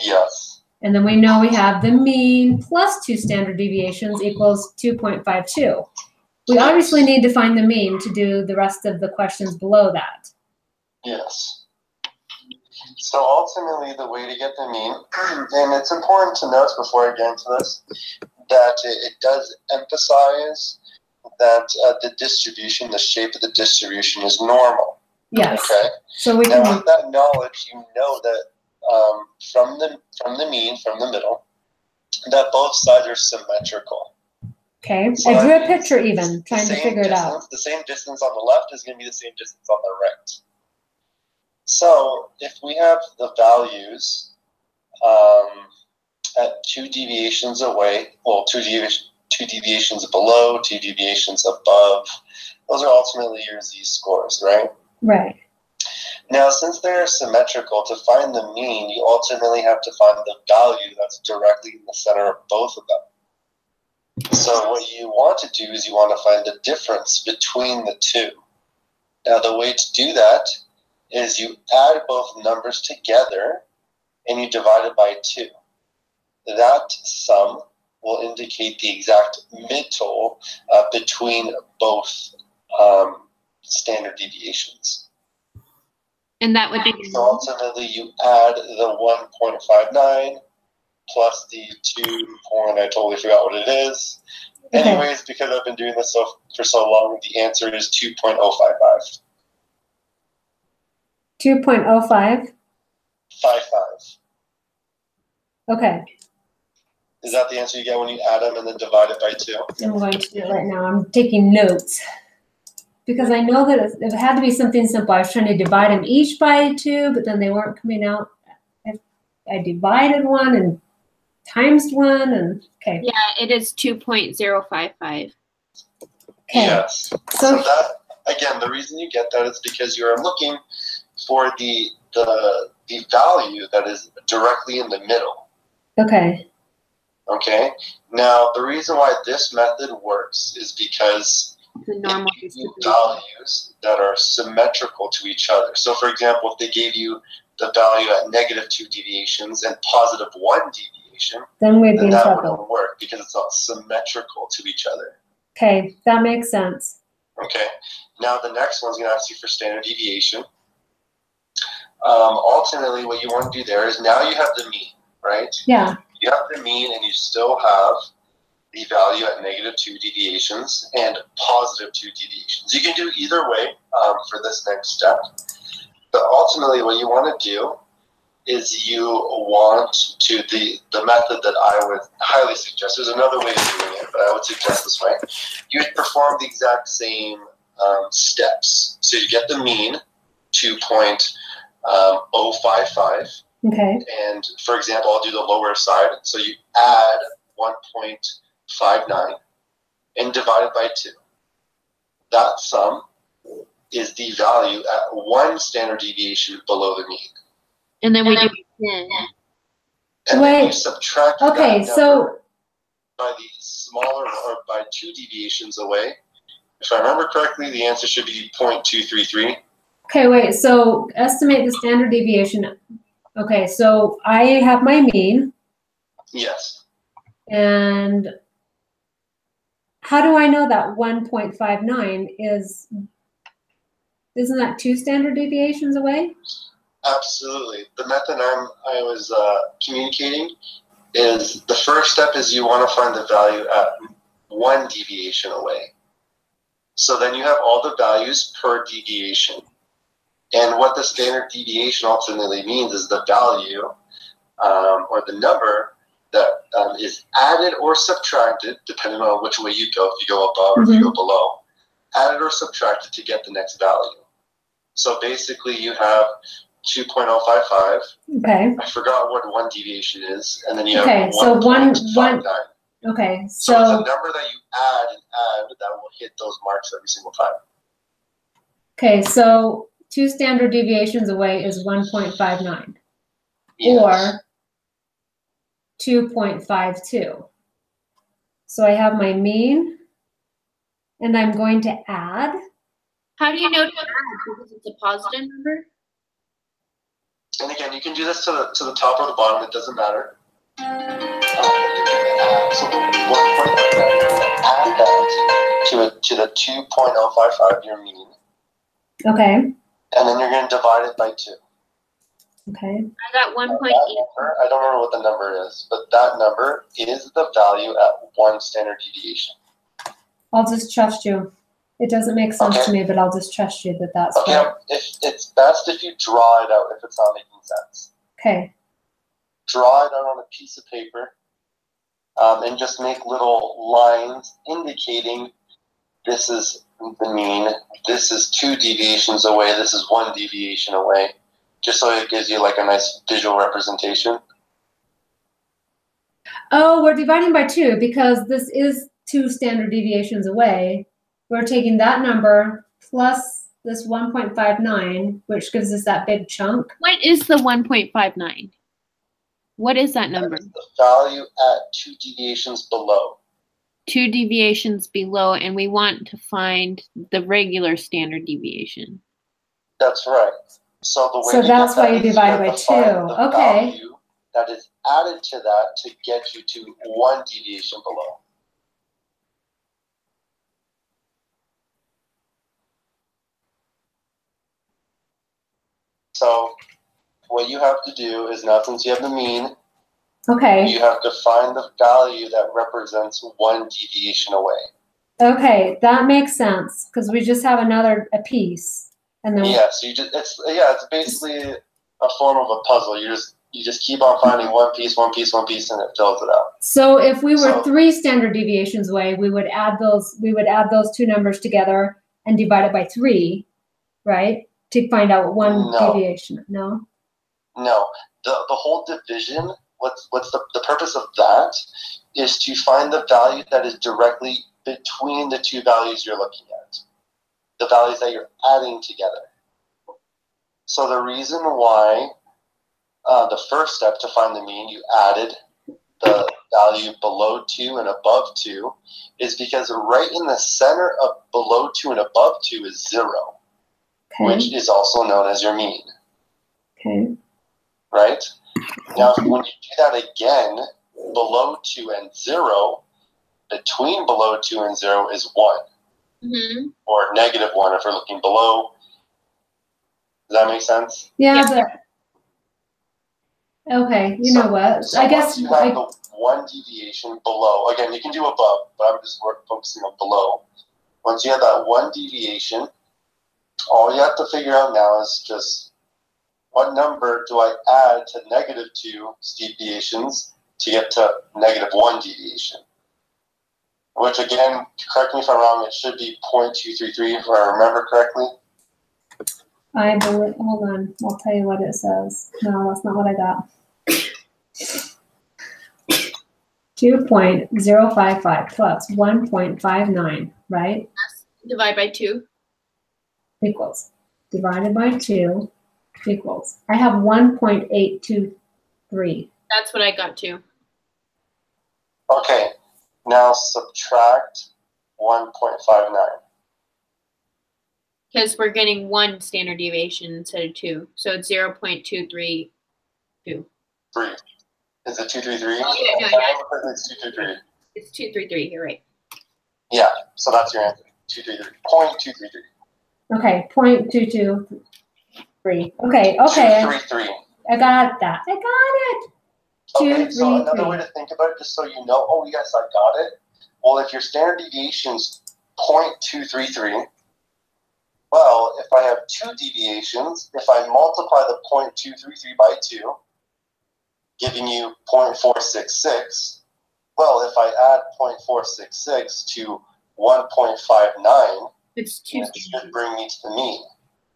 Yes. And then we know we have the mean plus 2 standard deviations equals 2.52. We obviously need to find the mean to do the rest of the questions below that. Yes. So ultimately, the way to get the mean, and it's important to note before I get into this, that it does emphasize that the distribution, the shape of the distribution is normal. Yes. Okay. So we now can. With that knowledge, you know that from the mean, from the middle, that both sides are symmetrical. Okay. So I drew a picture even, trying to figure it out. The same distance on the left is going to be the same distance on the right. So if we have the values at 2 deviations away, well, 2 deviations below, 2 deviations above, those are ultimately your z-scores, right? Right. Now, since they're symmetrical, to find the mean, you ultimately have to find the value that's directly in the center of both of them. So what you want to do is you want to find the difference between the two. Now, the way to do that is you add both numbers together and you divide it by 2. That sum will indicate the exact middle between both standard deviations. And that would be. So ultimately, you add the 1.59 plus the 2 point. I totally forgot what it is. Okay. Anyways, because I've been doing this for so long, the answer is 2.055. 2.05? 55. Okay. Is that the answer you get when you add them and then divide it by 2? I'm going to do it right now. I'm taking notes. Because I know that it had to be something simple. I was trying to divide them each by 2, but then they weren't coming out. I divided one and times one, and okay. Yeah, it is 2.055. Okay. Yes. So that, again, the reason you get that is because you're looking for the value that is directly in the middle. Okay. Okay. Now, the reason why this method works is because the normal values that are symmetrical to each other. So, for example, if they gave you the value at -2 deviations and +1 deviation, then we'd be in that trouble. wouldn't work because it's not symmetrical to each other. Okay, that makes sense. Okay. Now, the next one's going to ask you for standard deviation. Ultimately, what you want to do there is now you have the mean, right? Yeah. You have the mean, and you still have the value at -2 deviations and +2 deviations. You can do either way for this next step. But ultimately, what you want to do is you want to, the method that I would highly suggest, there's another way of doing it, but I would suggest this way. You would perform the exact same steps. So you get the mean, 2.055. Okay. And for example, I'll do the lower side. So you add 1.59 and divide it by 2. That sum is the value at 1 standard deviation below the mean. And then we do 10. And then you subtract that so by the smaller, or by 2 deviations away. If I remember correctly, the answer should be 0.233. Okay, wait, so estimate the standard deviation. Okay, so I have my mean. Yes. And how do I know that 1.59 isn't that 2 standard deviations away? Absolutely. The method I was communicating is the first step is you want to find the value at 1 deviation away. So then you have all the values per deviation. And what the standard deviation ultimately means is the value or the number that is added or subtracted, depending on which way you go, if you go above or if you go below, added or subtracted to get the next value. So basically you have 2.055. Okay. I forgot what 1 deviation is. And then you have 1.59. Okay, so it's a number that you add and add that will hit those marks every single time. Okay, so 2 standard deviations away is 1.59. Yes. Or 2.52. So I have my mean, and I'm going to add. How do you know to add? Because it's a positive number? And again, you can do this to the top or the bottom, it doesn't matter. So the 1.59, add that to the 2.055, your mean. Okay. And then you're going to divide it by 2. Okay. I got 1.8. I don't remember what the number is, but that number is the value at 1 standard deviation. I'll just trust you. It doesn't make sense to me, but I'll just trust you that that's okay. right. It's best if you draw it out if it's not making sense. Okay. Draw it out on a piece of paper and just make little lines indicating this is the mean, this is 2 deviations away, this is 1 deviation away, just so it gives you like a nice visual representation. Oh, we're dividing by 2 because this is 2 standard deviations away. We're taking that number plus this 1.59, which gives us that big chunk. What is the 1.59? What is that number? That is the value at 2 deviations below. 2 deviations below, and we want to find the regular standard deviation. That's right. So the way that's why you divide by 2. Okay. Value that is added to that to get you to 1 deviation below. So what you have to do is now, since you have the mean, you have to find the value that represents 1 deviation away. Okay, that makes sense because we just have a piece, and then so it's basically a form of a puzzle. You just keep on finding one piece, and it fills it out. So if we were 3 standard deviations away, we would add those 2 numbers together and divide it by 3, right? To find out 1 deviation. No. No, the whole division. What's the purpose of that is to find the value that is directly between the 2 values you're looking at, the values that you're adding together. So the reason why the first step to find the mean, you added the value below 2 and above 2, is because right in the center of below 2 and above 2 is 0, which is also known as your mean. Okay. Right? Now, when you do that again, below 2 and 0, between below 2 and 0 is 1. Mm-hmm. Or -1 if we're looking below. Does that make sense? Yeah. But okay, you know what? So I guess you have the 1 deviation below. Again, you can do above, but I'm just focusing on below. Once you have that 1 deviation, all you have to figure out now is just what number do I add to -2 deviations to get to -1 deviation? Which again, correct me if I'm wrong, it should be 0.233 if I remember correctly. I believe, hold on, I'll tell you what it says. No, that's not what I got. 2.055 plus 1.59, right? Divide by 2. Equals. Divided by 2 equals. I have 1.823. That's what I got too. Okay, now subtract 1.59. Because we're getting 1 standard deviation instead of 2. So it's 0.232. 3. Is it 233? Oh, yeah, no, It's 233. It's 233, you're right. Yeah, so that's your answer. 0.233. Okay, 0.223. Okay. 233. I got that. I got it. Okay, so another way to think about it, just so you know, oh yes, I got it. Well, if your standard deviation is 0.233, well, if I have 2 deviations, if I multiply the 0.233 by 2, giving you 0.466, well, if I add 0.466 to 1.59, It's 2. it should bring me to the mean.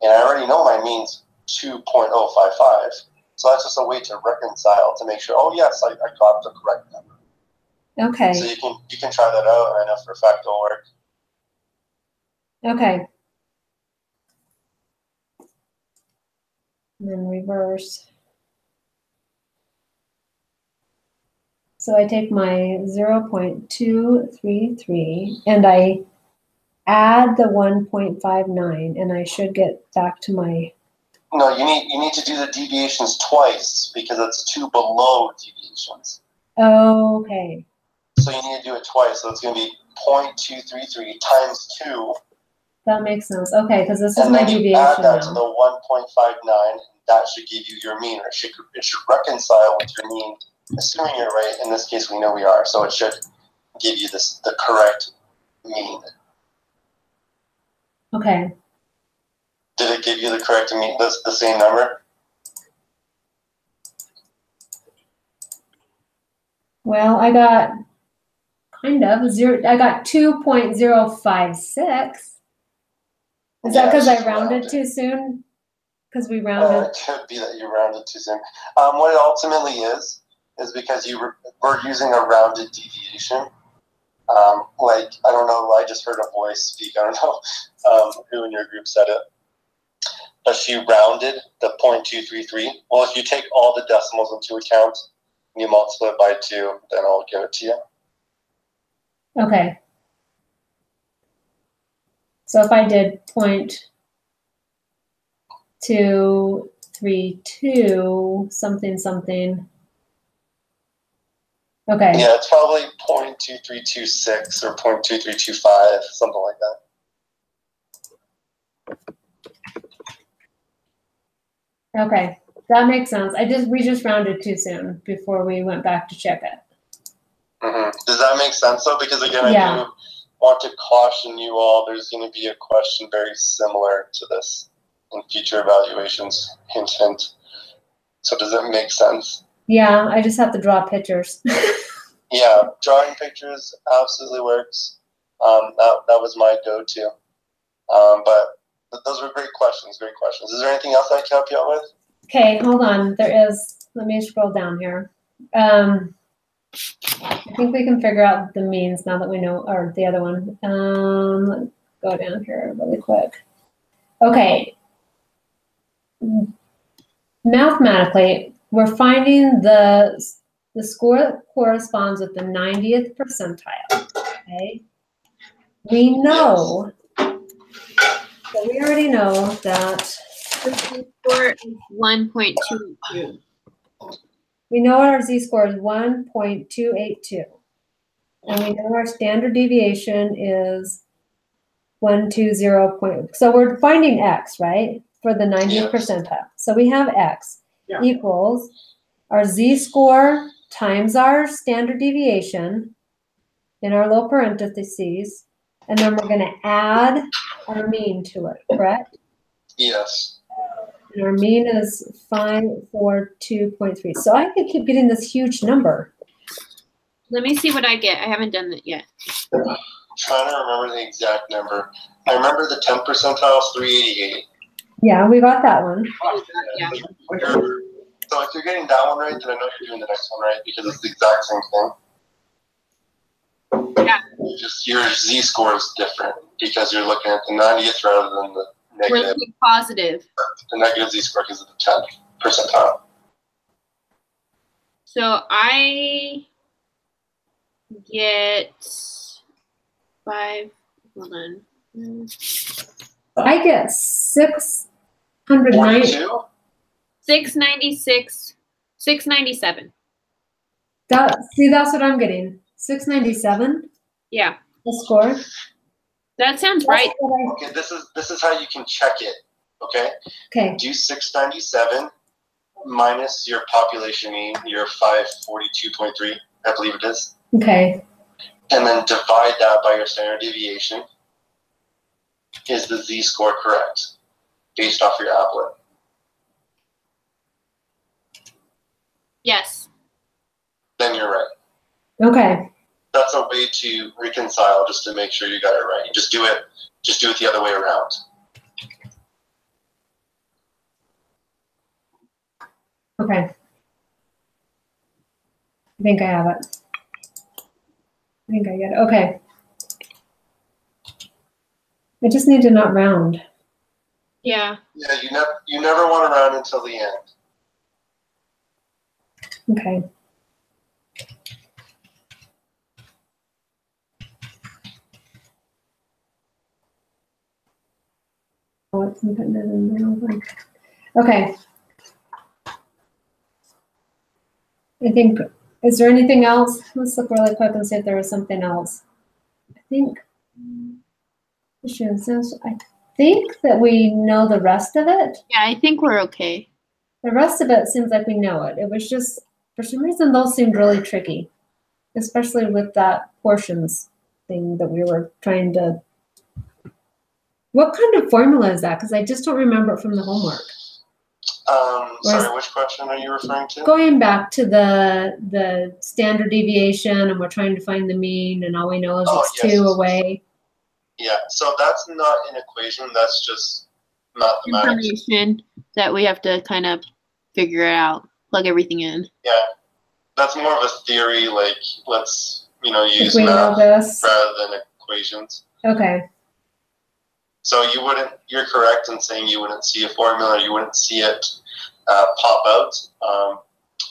And I already know my mean's 2.055. So that's just a way to reconcile to make sure, oh yes, I got the correct number. Okay. So you can try that out, and I know for a fact it'll work. Okay. And then reverse. So I take my 0.233 and I add the 1.59 and I should get back to my... No, you need to do the deviations twice because it's 2 below deviations. Oh, okay. So you need to do it twice. So it's going to be 0.233 times 2. That makes sense. Okay, because this is and my then you deviation add that now. to the 1.59, and that should give you your mean, or it should reconcile with your mean, assuming you're right. In this case, we know we are, so it should give you the correct mean. Okay. Did it give you the correct mean, the same number? Well, I got kind of zero. I got 2.056. Is that because I rounded too soon? Because we rounded. It could be that you rounded too soon. What it ultimately is because we're using a rounded deviation. Like, I don't know, I just heard a voice speak. I don't know who in your group said it. But she rounded the 0.233. Well, if you take all the decimals into account and you multiply it by 2, then I'll give it to you. Okay. So if I did 0.232 something something. Okay. Yeah, it's probably 0.2326 or 0.2325, something like that. Okay, that makes sense. We just rounded too soon before we went back to check it. Mm-hmm. Does that make sense though? Because again, Yeah. I do want to caution you all. There's going to be a question very similar to this in future evaluations. Hint, hint. So does it make sense? Yeah, I just have to draw pictures. Yeah, drawing pictures absolutely works. That was my go-to. But those were great questions. Great questions. Is there anything else I can help you out with? Okay, hold on. There is. Let me scroll down here. I think we can figure out the means now that we know, or the other one. Let's go down here really quick. Okay. Mathematically, we're finding the score that corresponds with the 90th percentile. Okay. We know, so we already know that. Score is 1.22. We know our z-score is 1.282. And we know our standard deviation is 120. So we're finding x, right? For the 90th percentile. So we have x equals our z-score times our standard deviation in our little parentheses. And then we're going to add our mean to it, correct? Yes. And our mean is 542.3. So I could keep getting this huge number. Let me see what I get. I haven't done it yet. I'm trying to remember the exact number. I remember the 10th percentile is 388. Yeah, we got that one. Yeah. So if you're getting that one right, then I know you're doing the next one right because it's the exact same thing. Yeah. Just your z-score is different because you're looking at the 90th rather than the We're negative. looking positive. The negative z-score because of the 10th percentile. So I get 5. Hold on. I get 690. 42? 696. 697. See, that's what I'm getting. 697. Yeah. The score. That sounds right. Okay, this is how you can check it. Okay? Okay. Do 697 minus your population mean, your 542.3, I believe it is. Okay. And then divide that by your standard deviation. Is the z-score correct based off your applet? Yes. Then you're right. Okay. That's a way to reconcile just to make sure you got it right. You just do it the other way around. Okay. I think I have it. I think I get it. Okay. I just need to not round. Yeah. Yeah, you never want to round until the end. Okay. Oh, it's putting it in there. Okay. I think, is there anything else? Let's look really quick and see if there was something else. I think that we know the rest of it. Yeah, I think we're okay. The rest of it seems like we know it. It was just, for some reason, those seemed really tricky, especially with that portions thing that we were trying to. What kind of formula is that? Because I just don't remember it from the homework. Sorry, which question are you referring to? Going back to the standard deviation, and we're trying to find the mean, and all we know is it's yes. 2 away. Yeah, so that's not an equation. That's just mathematics. Information that we have to kind of figure it out, plug everything in. Yeah, that's more of a theory. Like, let's use we know math this. rather than equations. Okay. So you're correct in saying you wouldn't see a formula, you wouldn't see it pop out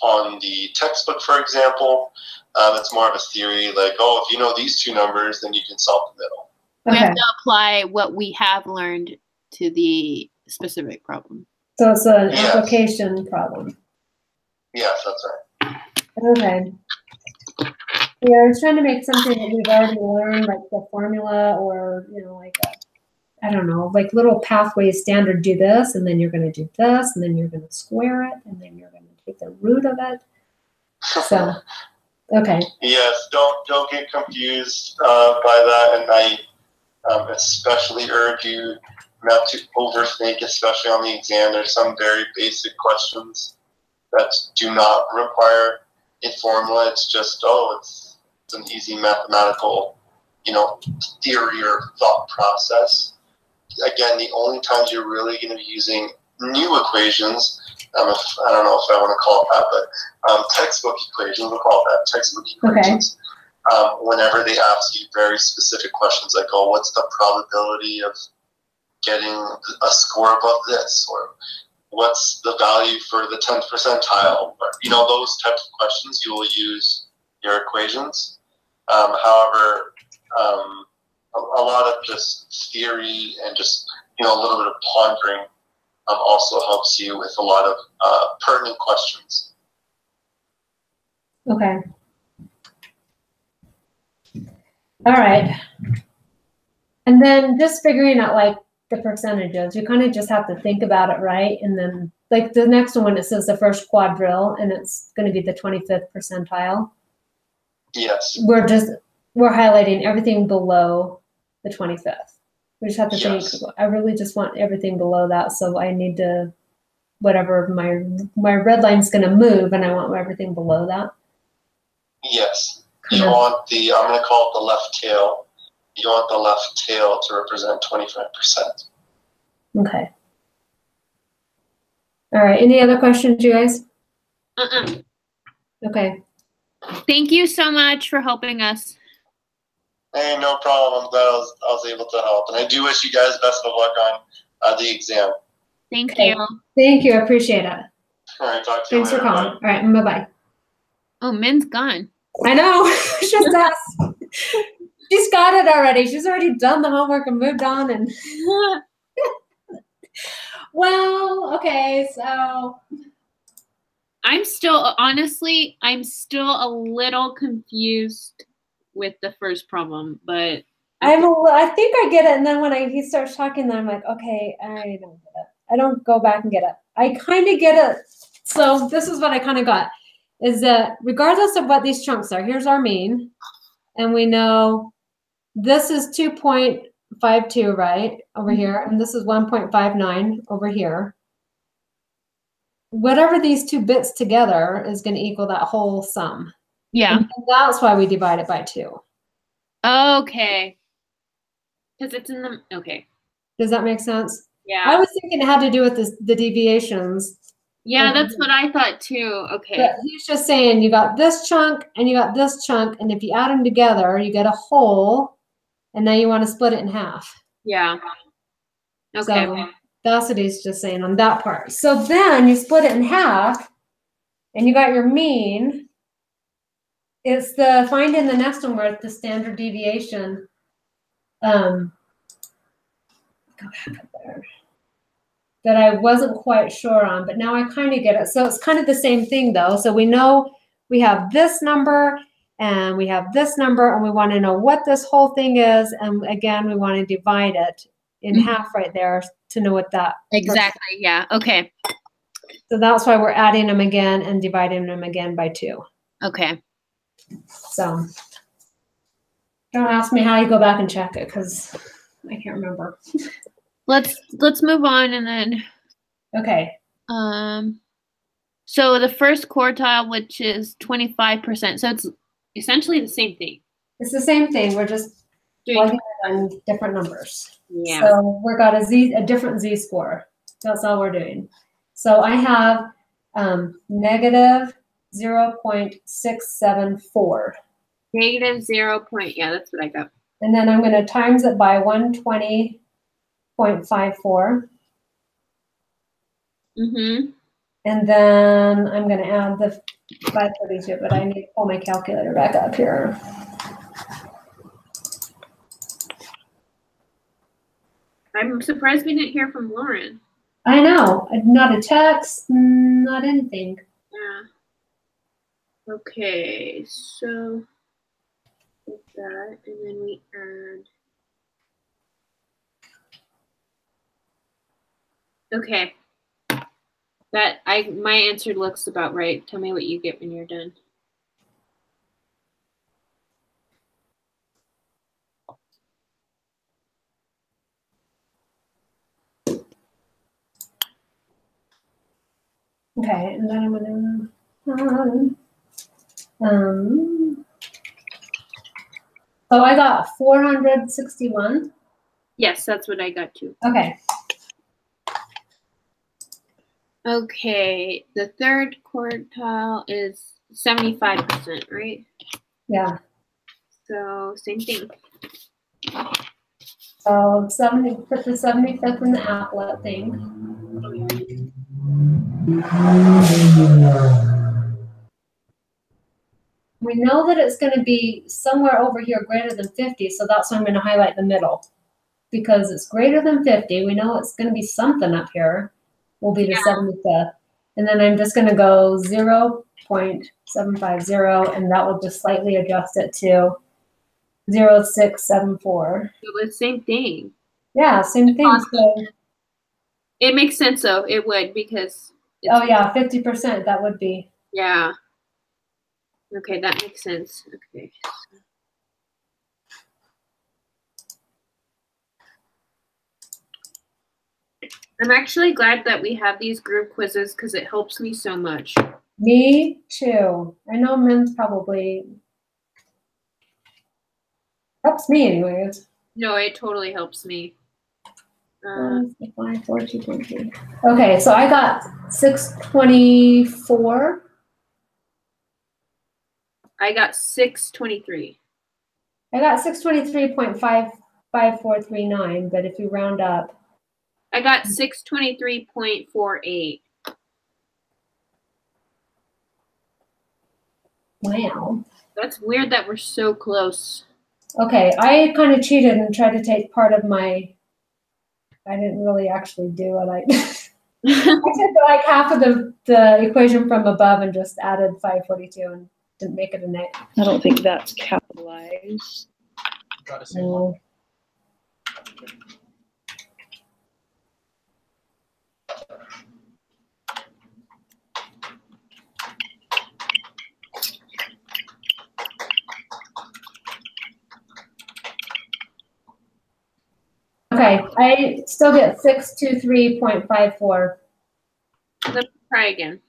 on the textbook, for example. It's more of a theory, like, oh, if you know these two numbers, then you can solve the middle. We Okay. have to apply what we have learned to the specific problem. So it's an Yes. application problem. Yes, that's right. Okay. Yeah, I was trying to make something that we've already learned, like the formula, or like I don't know, like little pathways standard. Do this, and then you're going to do this, and then you're going to square it, and then you're going to take the root of it. So, okay. Yes, don't get confused by that, and I especially urge you not to overthink, especially on the exam. There's some very basic questions that do not require a formula. It's just, it's an easy mathematical, theory or thought process. Again, the only times you're really going to be using new equations, I don't know if I want to call it that, but textbook equations, we'll call it that, textbook equations. Okay. Whenever they ask you very specific questions like, oh, what's the probability of getting a score above this? Or what's the value for the 10th percentile? Or, those types of questions, you will use your equations. However, a lot of just theory and just, a little bit of pondering also helps you with a lot of pertinent questions. Okay. All right. And then just figuring out like the percentages, you kind of just have to think about it, right? And then like the next one, it says the first quadrille, and it's going to be the 25th percentile. Yes. We're highlighting everything below the 25th. We just have to think, I really just want everything below that. So I need to whatever my red line's going to move, and I want everything below that. Yes. You want the, I'm going to call it the left tail. You want the left tail to represent 25%. Okay. All right. Any other questions, you guys? Okay. Thank you so much for helping us. Hey, no problem. I'm glad I was able to help. And I do wish you guys best of luck on the exam. Thank you. Thank you. I appreciate it. All right. Talk to you Thanks later. for calling. Bye. All right. Bye-bye. Oh, Min's gone. I know. It's just us. She's got it already. She's already done the homework and moved on. And well, okay. So I'm still a little confused with the first problem, but I think I get it. And then when he starts talking, then I'm like, okay, I don't get it. I don't go back and get it. I kind of get it. So this is what I kind of got, is that regardless of what these chunks are, here's our mean. And we know this is 2.52, right, over here. And this is 1.59 over here. Whatever these two bits together is going to equal that whole sum. yeah. And that's why we divide it by 2. Okay. Because it's in the, okay. Does that make sense? Yeah. I was thinking it had to do with the deviations. Yeah, that's what I thought too. Okay. But he's just saying you got this chunk and you got this chunk, and if you add them together, you get a whole, and now you want to split it in half. Yeah. Okay. So that's what he's just saying on that part. So then you split it in half, and you got your mean. It's the find in the next one where it's the standard deviation. Go back up there. That I wasn't quite sure on, but now I kind of get it. So it's kind of the same thing though. So we know we have this number and we have this number, and we want to know what this whole thing is. And again, we want to divide it in half right there to know what that. Exactly. Yeah. Okay. So that's why we're adding them again and dividing them again by 2. Okay. So don't ask me how you go back and check it, because I can't remember. Let's move on and then. Okay. So the first quartile, which is 25%. So it's essentially the same thing. It's the same thing. We're just plugging it on different numbers. Yeah. So we've got a different z-score. That's all we're doing. So I have negative 0.674. Negative 0. Yeah, that's what I got. And then I'm going to times it by 120.54. Mm-hmm. And then I'm going to add the 532, but I need to pull my calculator back up here. I'm surprised we didn't hear from Lauren. I know. Not a text, not anything. Yeah. Okay, so with that, and then we add. Okay. My answer looks about right. Tell me what you get when you're done. Okay, and then I'm gonna so I got 461. Yes, that's what I got too. Okay. Okay, the third quartile is 75%, right? Yeah. So same thing. So put the 75th in the applet thing. We know that it's going to be somewhere over here greater than 50, so that's why I'm going to highlight the middle. Because it's greater than 50, we know it's going to be something up here. Will be the 75th. And then I'm just going to go 0.750, and that will just slightly adjust it to 0.674. It was same thing. Yeah, same thing. So, it makes sense though. It would, because. Oh yeah, 50%. That would be. Yeah. Okay, that makes sense. Okay. I'm actually glad that we have these group quizzes because it helps me so much. Me too. I know men's probably helps me anyways. No, it totally helps me. 5, 4, 2.3. Okay, so I got 624. I got 623. I got 623.55439, but if you round up. I got 623.48. Wow. That's weird that we're so close. Okay, I kind of cheated and tried to take part of my, I didn't really actually do it. I took like half of the equation from above and just added 542 and didn't make it a net. I don't think that's capitalized. No. Okay, I still get 623.54. Let's try again.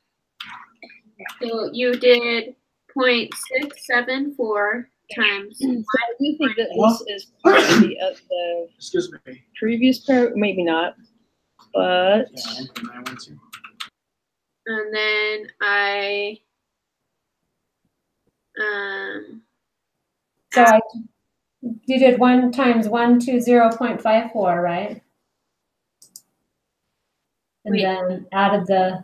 So you did 0.674 times. So I do think that this is part of the Excuse me. previous pair, maybe not, but Yeah, 1.912. And then So you did 1 times 120.54, right? And Wait. then added the,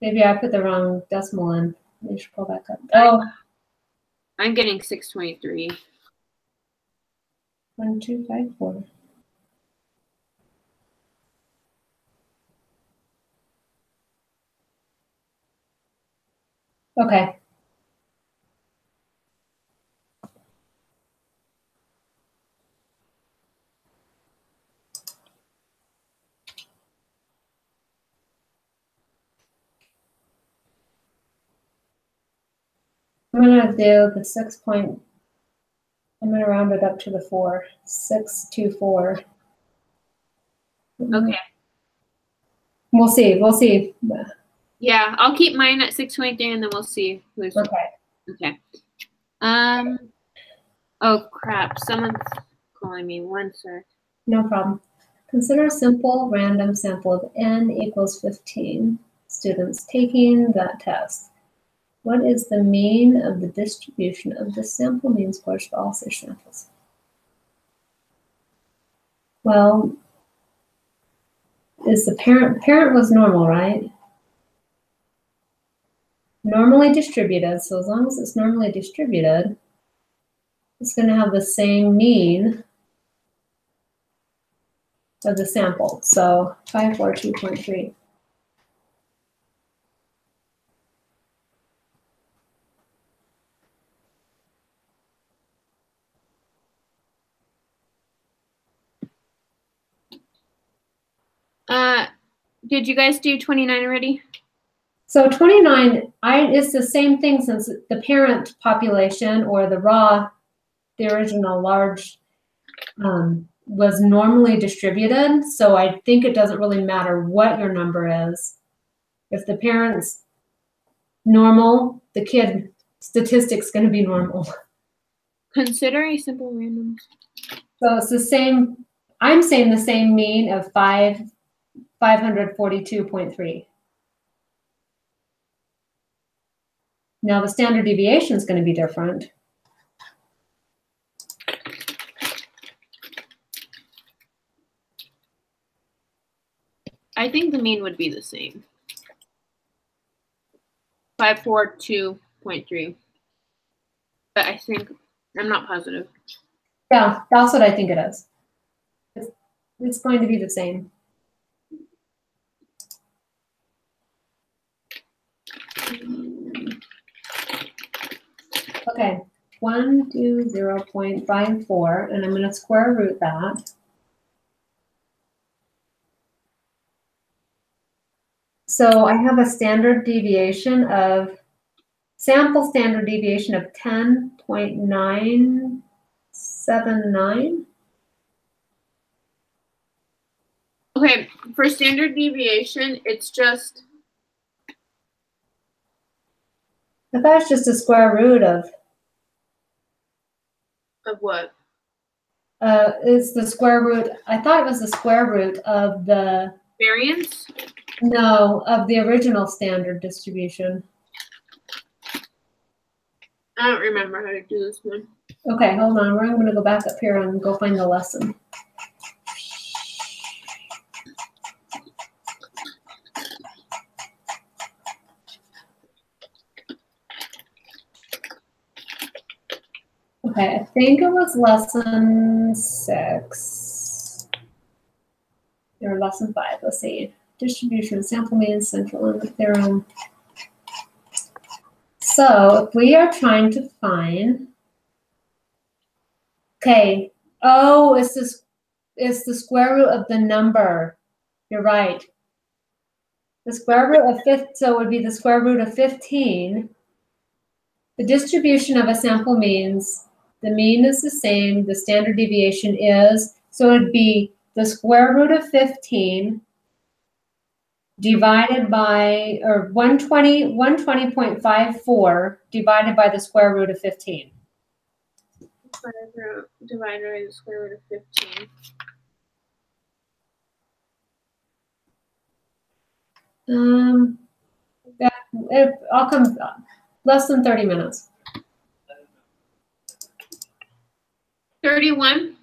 maybe I put the wrong decimal in. We should pull back up. Oh, I'm getting 623. 1254. Okay. I'm gonna do the 6 point. I'm gonna round it up to the 4. 624. Okay. We'll see. We'll see. Yeah, I'll keep mine at 623 and then we'll see who's Okay. okay. Oh crap, someone's calling me. 1 sec. No problem. Consider a simple random sample of n equals 15 students taking that test. What is the mean of the distribution of the sample mean scores for all such samples? Well, is the parent was normal, right? Normally distributed, so as long as it's normally distributed, it's going to have the same mean of the sample. So 542.3. Did you guys do 29 already? So 29, it's the same thing since the parent population or the original large was normally distributed. So I think it doesn't really matter what your number is. If the parent's normal, the kid statistic's going to be normal. Consider a simple random. So it's the same, I'm saying the same mean of 542.3. Now the standard deviation is going to be different. I think the mean would be the same. 542.3. But I think, I'm not positive. Yeah, that's what I think it is. It's going to be the same. Okay, 120.54, and I'm going to square root that. So I have a standard deviation of, sample standard deviation of 10.979. Okay, for standard deviation, it's just, I thought it's just a square root of what? it's the square root. I thought it was the square root of the Variance? no, of the original standard distribution. I don't remember how to do this one. Okay, hold on. I'm going to go back up here and go find the lesson. Okay, I think it was lesson 6 or lesson 5. Let's see. Distribution, sample mean, central limit theorem. So if we are trying to find, okay, oh, it's the square root of the number. You're right. The square root of 15, so it would be the square root of 15. The distribution of a sample means the mean is the same, the standard deviation is, so it would be the square root of 15 divided by, or 120.54 divided by the square root of 15. Divided by the square root of 15. I'll come less than 30 minutes. 31.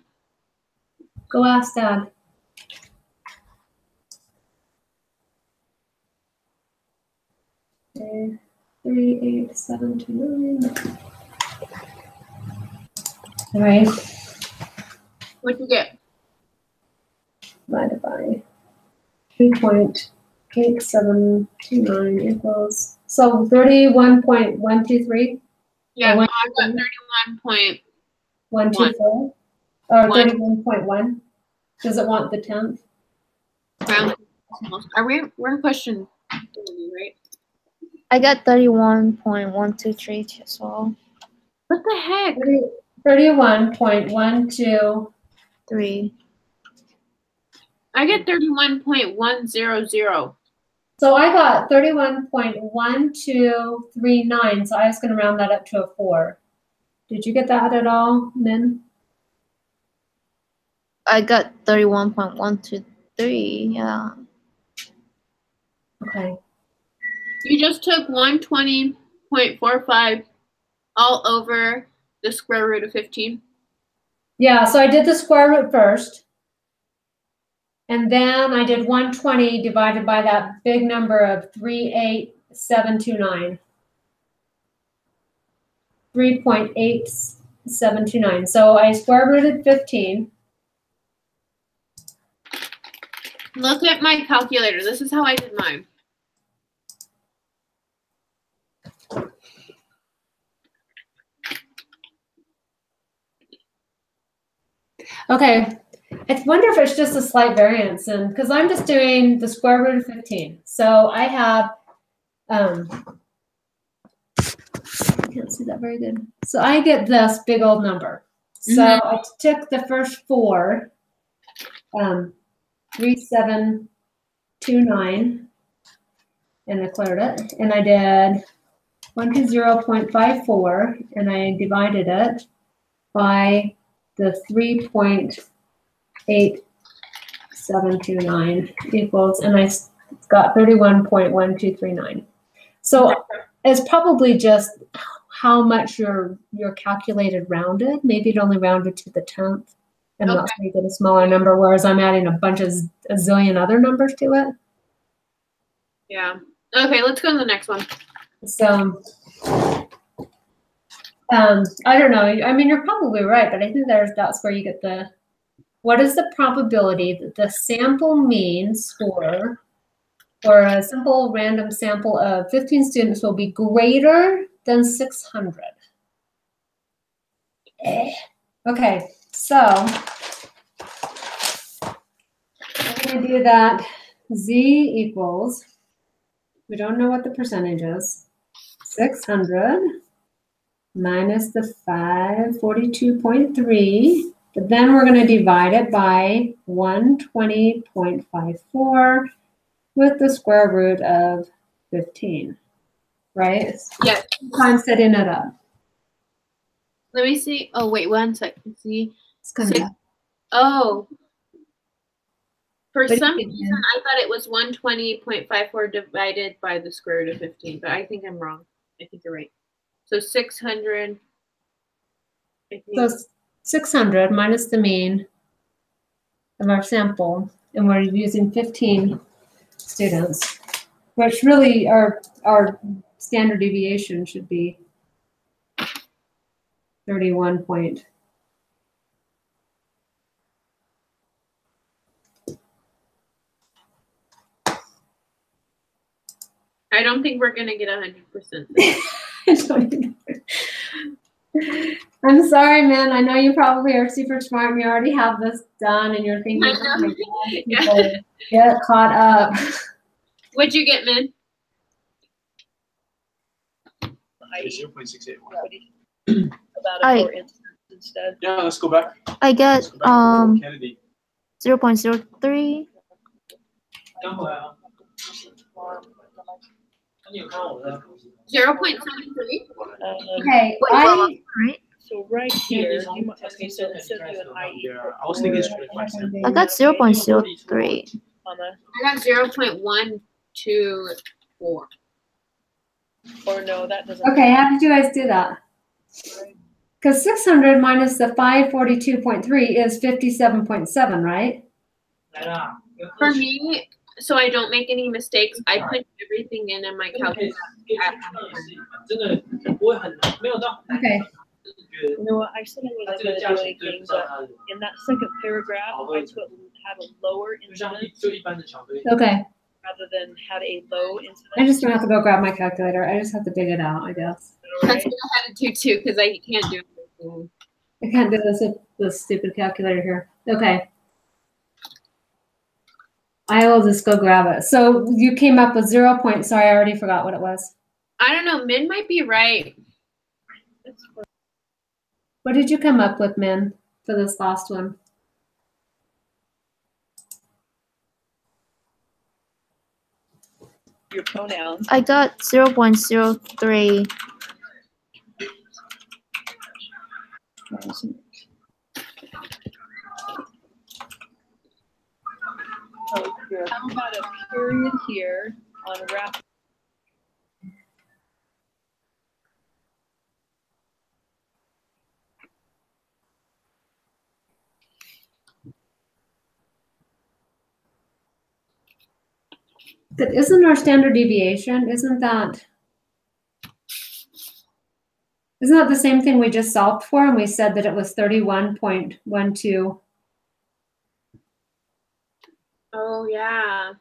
Go ask Dad. Okay, 38729. All right. What'd you get? Divided by 3.8729 equals, so 31.123? Yeah, Or no, I got 31.124. 124? Or 31.1? Does it want the 10th? We're in question 30, right? I got 31.123 as well. What the heck? 31.123. 3. I get 31.100. So I got 31.1239, so I was going to round that up to a 4. Did you get that at all, Min? I got 31.123. Yeah. Okay. You just took 120.45 all over the square root of 15. Yeah, so I did the square root first. And then I did 120 divided by that big number of 38729. 3.8729. So I square rooted 15. Look at my calculator. This is how I did mine. Okay. I wonder if it's just a slight variance, and because I'm just doing the square root of 15. So I have, I can't see that very good. So I get this big old number. So I took the first 4, 3729, and I cleared it. And I did 120.54, and I divided it by the 3.8729 equals, and I got 31.1239. So it's probably just how much your calculated rounded. Maybe it only rounded to the 10th, and that's why you get a smaller number, whereas I'm adding a zillion other numbers to it. Yeah. Okay, let's go to the next one. So I don't know. I mean, you're probably right, but I think that's where you get the, what is the probability that the sample mean score for a simple random sample of 15 students will be greater than 600? Okay, so I'm going to do that. Z equals, we don't know what the percentage is, 600 minus the 542.3 But then we're going to divide it by 120.54 with the square root of 15, right? Yes. I'm setting it up. Let me see. Oh, wait, 1 second. See. It's kind of Oh. For But some you can- reason, I thought it was 120.54 divided by the square root of 15, but I think I'm wrong. I think you're right. So 600. I think. So 600 minus the mean of our sample, and we're using 15 students, which really our standard deviation should be 31 point. I don't think we're gonna get 100%. I'm sorry, man. I know you probably are super smart and you already have this done and you're thinking, oh my God, people get caught up. What'd you get, Min? 0.681. About I- a 4 instance instead. Yeah, let's go back. I get Let's go back. Kennedy. 0.03. 0.73. Okay, Right? So right here, you might, okay, so instead of doing IE Yeah, I was thinking it's 25 cents. I got 0.03. comma, I got 0.124. or no, that doesn't. okay, how did you guys do that? Because 600 minus the 542.3 is 57.7, right? For me, so I don't make any mistakes, I put everything in my calculator. Okay. You know what, I said I wasn't gonna do anything, but in that second paragraph, I put have a lower incidence Okay. rather than had a low incidence. I'm just gonna have to go grab my calculator. I just have to dig it out, I guess. That's what I had to do too, because I can't do anything. I can't do this stupid calculator here. Okay. I will just go grab it. So you came up with 0 point, sorry, I already forgot what it was. I don't know, Min might be right. What did you come up with, Min, for this last one? Your pronouns. I got 0.03. So how about a period here on wrap? But isn't our standard deviation, isn't that the same thing we just solved for and we said that it was 31.12? Oh, yeah.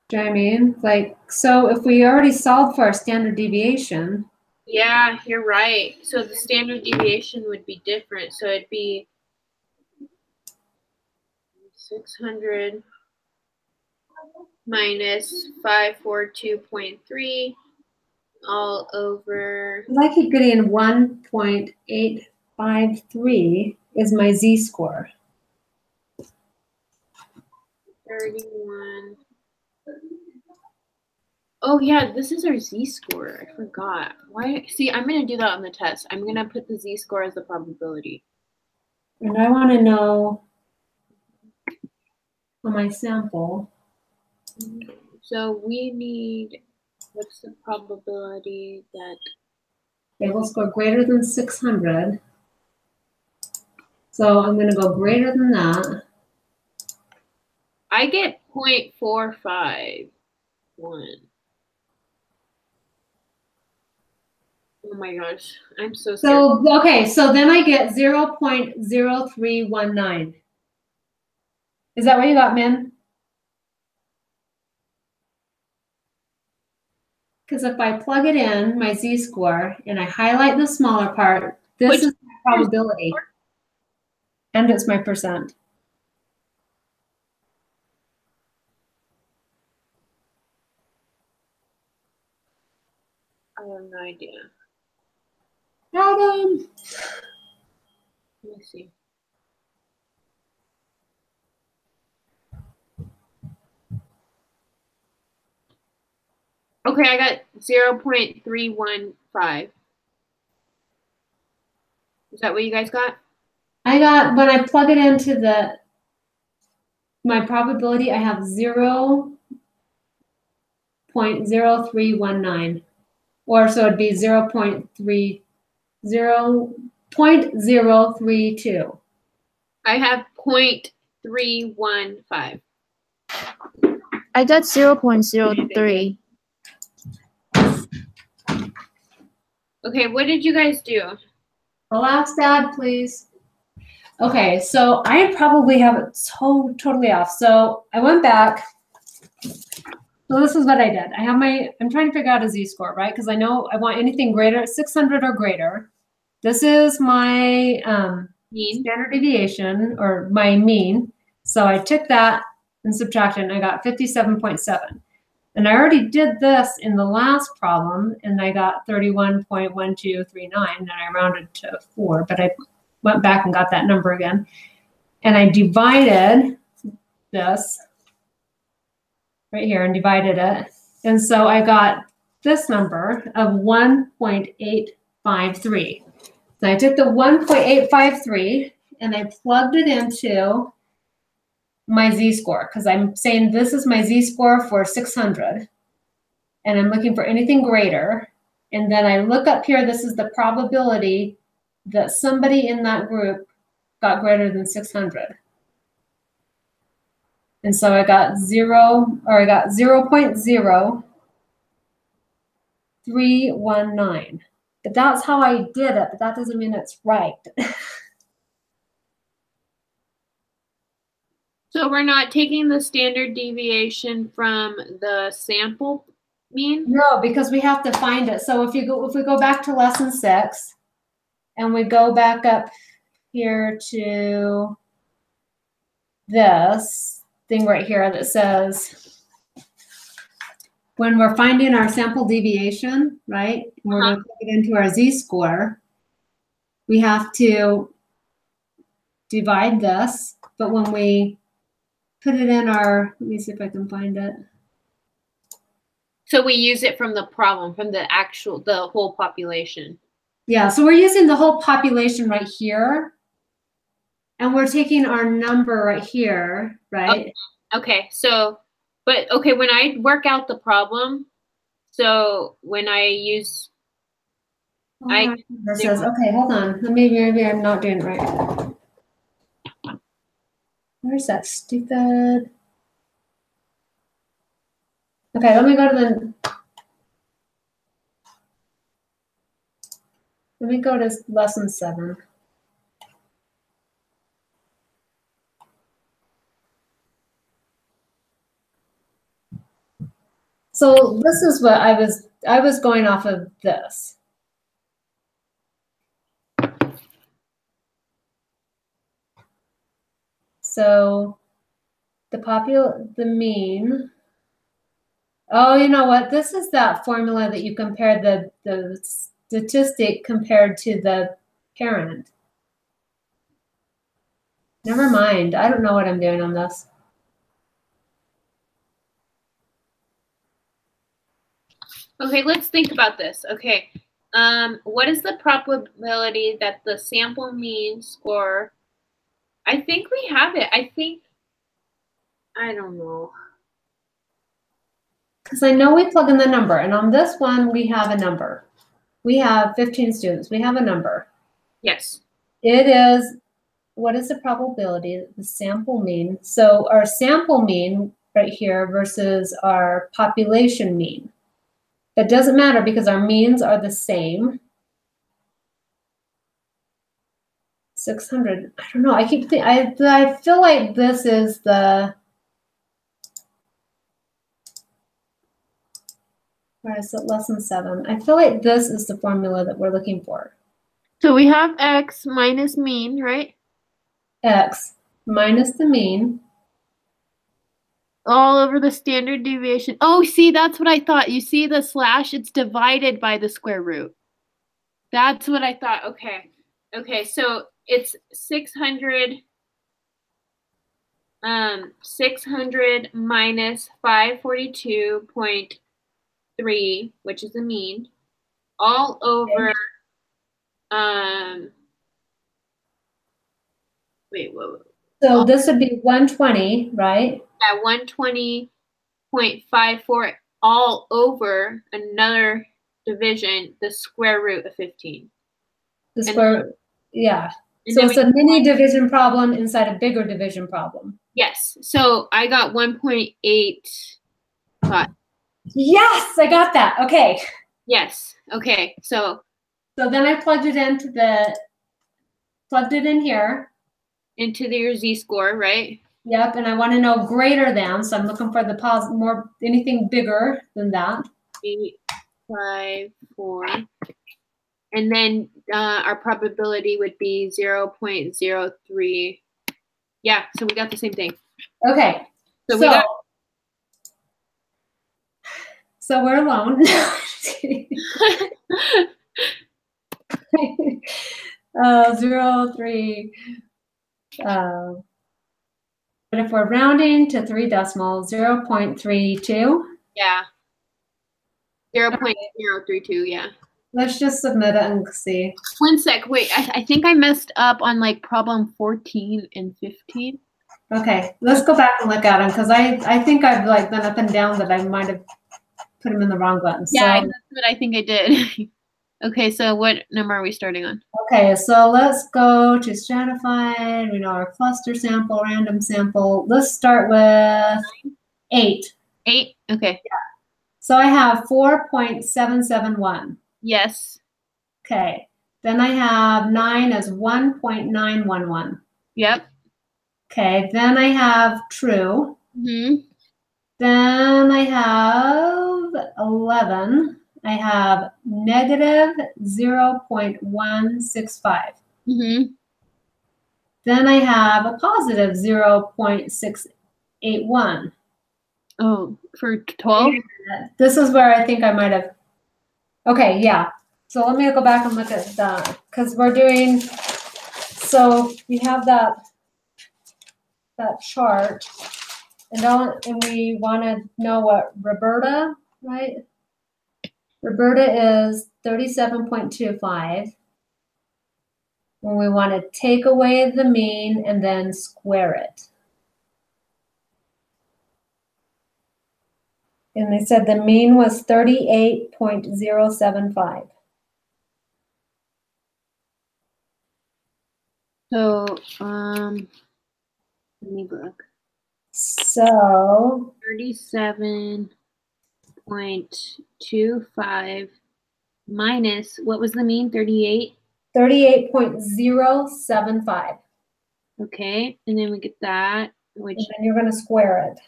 Do you know what I mean? Like, so if we already solved for our standard deviation. Yeah, you're right. So the standard deviation would be different. So it'd be 600 minus 542.3 all over. I keep getting 1.853 is my z-score. 31. Oh yeah, this is our z-score. I forgot. Why? See, I'm gonna do that on the test. I'm gonna put the z-score as the probability. And I want to know on my sample. So we need, what's the probability that They will score greater than 600. So I'm going to go greater than that. I get 0.451. Oh my gosh, I'm so scared. So, okay, so then I get 0.0319. Is that what you got, Min? Because if I plug it in, my z-score, and I highlight the smaller part, this is the probability. And it's my percent. I have no idea. Adam. Let me see. Okay, I got 0.315. Is that what you guys got? I got, when I plug it into my probability, I have 0.0319. Or so it'd be 0.032. I have 0.315. I got 0.03. Okay, what did you guys do? Relax, Dad, please. Okay, so I probably have it so totally off. So I went back. So this is what I did. I'm trying to figure out a z-score, right? Because I know I want anything greater, 600 or greater. This is my Mean. standard deviation, or my mean. So I took that and subtracted, and I got 57.7. And I already did this in the last problem, and I got 31.1239, and I rounded to 4, but I went back and got that number again. And I divided this right here and divided it. And so I got this number of 1.853. So I took the 1.853 and I plugged it into my z-score, because I'm saying this is my z-score for 600. And I'm looking for anything greater. And then I look up here, this is the probability that somebody in that group got greater than 600. And so I got 0.0319. But that's how I did it, but that doesn't mean it's right. So we're not taking the standard deviation from the sample mean? No, because we have to find it. So if we go back to lesson 6 and we go back up here to this thing right here that says, when we're finding our sample deviation, right, we're going to put it into our z-score, we have to divide this, but when we put it in our, let me see if I can find it. So we use it from the problem, from the whole population. Yeah, so we're using the whole population right here, and we're taking our number right here, right? Okay, so, but okay, when I work out the problem, so when I use, okay, hold on. Maybe I'm not doing it right. Where's that stupid? Okay, let me go to lesson 7. So this is what I was going off of this. So the mean. Oh, you know what? This is that formula that you compare the statistic compared to the parent. Never mind. I don't know what I'm doing on this. Okay, let's think about this. Okay, what is the probability that the sample mean score? I think we have it. I don't know. Because I know we plug in the number, and on this one, we have a number. We have 15 students. We have a number. Yes. It is, what is the probability, the sample mean? So our sample mean right here versus our population mean. That doesn't matter because our means are the same. 600, I don't know. I feel like this is the, where is it, lesson 7. I feel like this is the formula that we're looking for. So we have x minus mean, right? X minus the mean. All over the standard deviation. Oh, see, that's what I thought. You see the slash? It's divided by the square root. That's what I thought. Okay. Okay, so it's 600 minus 542.3, which is the mean, all over wait, whoa. So this would be 120, right? Yeah, 120.54 all over another division, the square root of 15. The square, yeah. And So then it's a mini division problem inside a bigger division problem. yes. So I got 1.85. Yes, I got that. Okay. Yes. Okay. So then I plugged it in here. Into your z-score, right? Yep, and I want to know greater than, so I'm looking for the anything bigger than that. 854. And then our probability would be 0.03. Yeah, so we got the same thing. Okay. So we're alone. 0.03. But if we're rounding to 3 decimals, 0.32. Yeah. 0.032, yeah. Let's just submit it and see. 1 sec, wait, I think I messed up on like problem 14 and 15. Okay, let's go back and look at them because I think I've like been up and down that I might have put them in the wrong button. Yeah, so, that's what I think I did. Okay, so what number are we starting on? Okay, so let's go to stratified. We know our cluster sample, random sample. Let's start with 8. 8? Okay. Yeah. So I have 4.771. Yes. Okay. Then I have 9 as 1.911. Yep. Okay. Then I have true. Mm-hmm. Then I have 11. I have negative 0.165. Mm-hmm. Then I have a positive 0.681. Oh, for 12? This is where I think I might have. Okay, yeah. So let me go back and look at that because we're doing. So we have that chart, and we want to know what Roberta, right? Roberta is 37.25. When we want to take away the mean and then square it. And they said the mean was 38.075. So, let me look. So 37.25 minus, what was the mean? 38? 38.075. Okay, and then we get that, which. And then you're going to square it.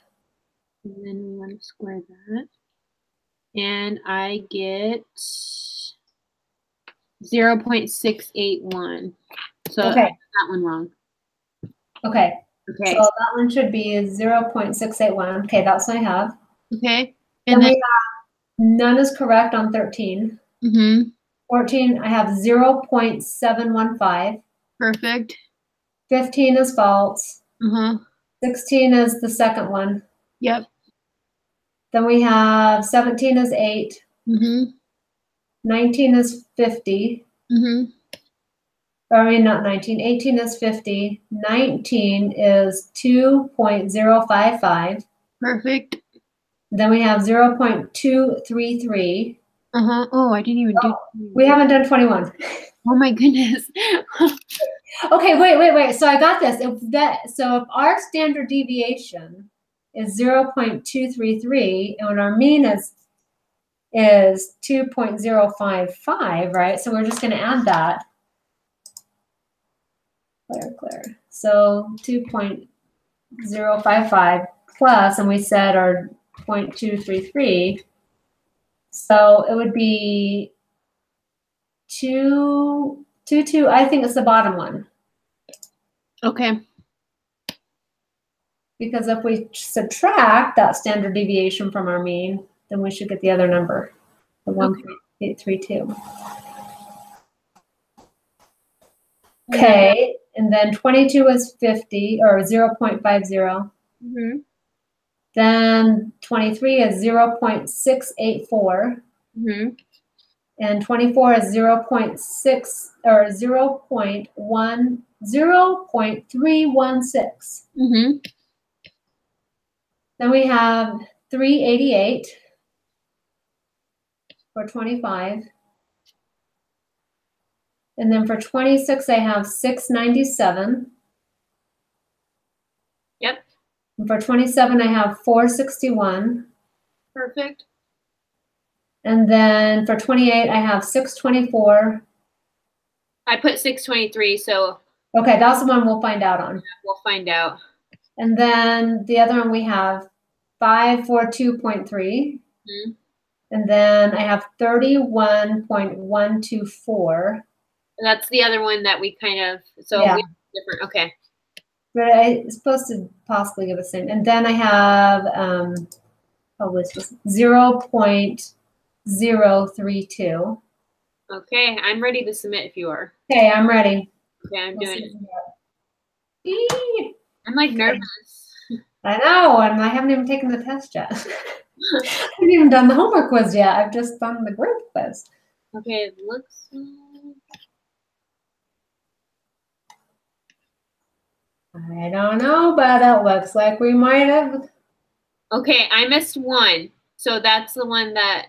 And then we want to square that. And I get 0.681. So okay. I got that one wrong. Okay. Okay. So that one should be 0.681. Okay, that's what I have. Okay. And then we have none is correct on 13. Mm-hmm. 14, I have 0.715. Perfect. 15 is false. Uh-huh. 16 is the second one. Yep. Then we have 17 is 8. Mm-hmm. 19 is 50. Mm-hmm. I mean, not 19. 18 is 50. 19 is 2.055. Perfect. Then we have 0.233. Uh-huh. Oh, I didn't even do. We haven't done 21. Oh my goodness. Okay, wait. So I got this. So if our standard deviation is 0.233 and our mean is 2.055, right? So we're just going to add that. Clear. So 2.055 plus, and we said our 0.233. So it would be 2, I think it's the bottom one. Okay. Because if we subtract that standard deviation from our mean, then we should get the other number, the 1.832. Okay, and then 22 is 50 or 0.50. Mm-hmm. Then 23 is 0.684. Mm-hmm. And 24 is 0.6 or 0.316. Mm-hmm. Then we have 388 for 25. And then for 26, I have 697. Yep. And for 27, I have 461. Perfect. And then for 28, I have 624. I put 623, so Okay, that's the one we'll find out on. we'll find out. And then the other one we have 542.3. Mm-hmm. And then I have 31.124. That's the other one that we kind of, so Yeah. we different. Okay. But it's supposed to possibly give the same. And then I have it's just 0.032. Okay, I'm ready to submit if you are. Okay, I'm ready. Okay, I'm Let's doing see. it. I'm like nervous. I know, and I haven't even taken the test yet. I haven't even done the homework quiz yet. I've just done the group quiz. Okay, it looks. I don't know, but it looks like we might have. Okay, I missed one. So that's the one that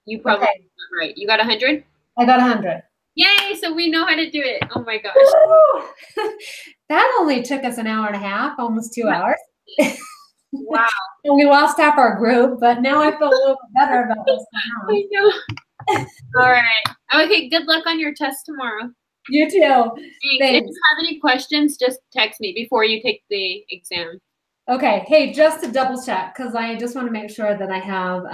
you probably Okay. got right. You got 100? I got 100. Yay, so we know how to do it. Oh my gosh. Woo! That only took us an hour and a half, almost 2 hours. Wow. And we lost half our group, but now I feel a little bit better about this now. I know. All right. Okay, good luck on your test tomorrow. You too. Thanks. If Thanks. you have any questions, just text me before you take the exam. Okay. Hey, just to double check, because I just want to make sure that I have,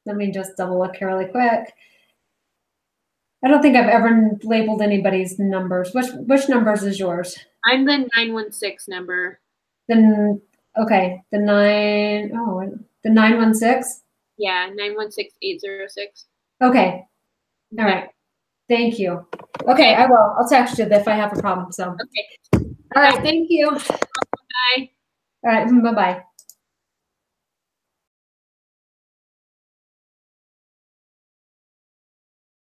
let me just double look here really quick. I don't think I've ever labeled anybody's numbers. Which numbers is yours? I'm the 916 number. Then, okay, the 916? Yeah, 916806. Okay. All right. Thank you. Okay, I will. I'll text you if I have a problem. So. Okay. All right. Thank you. Bye. All right. Bye-bye.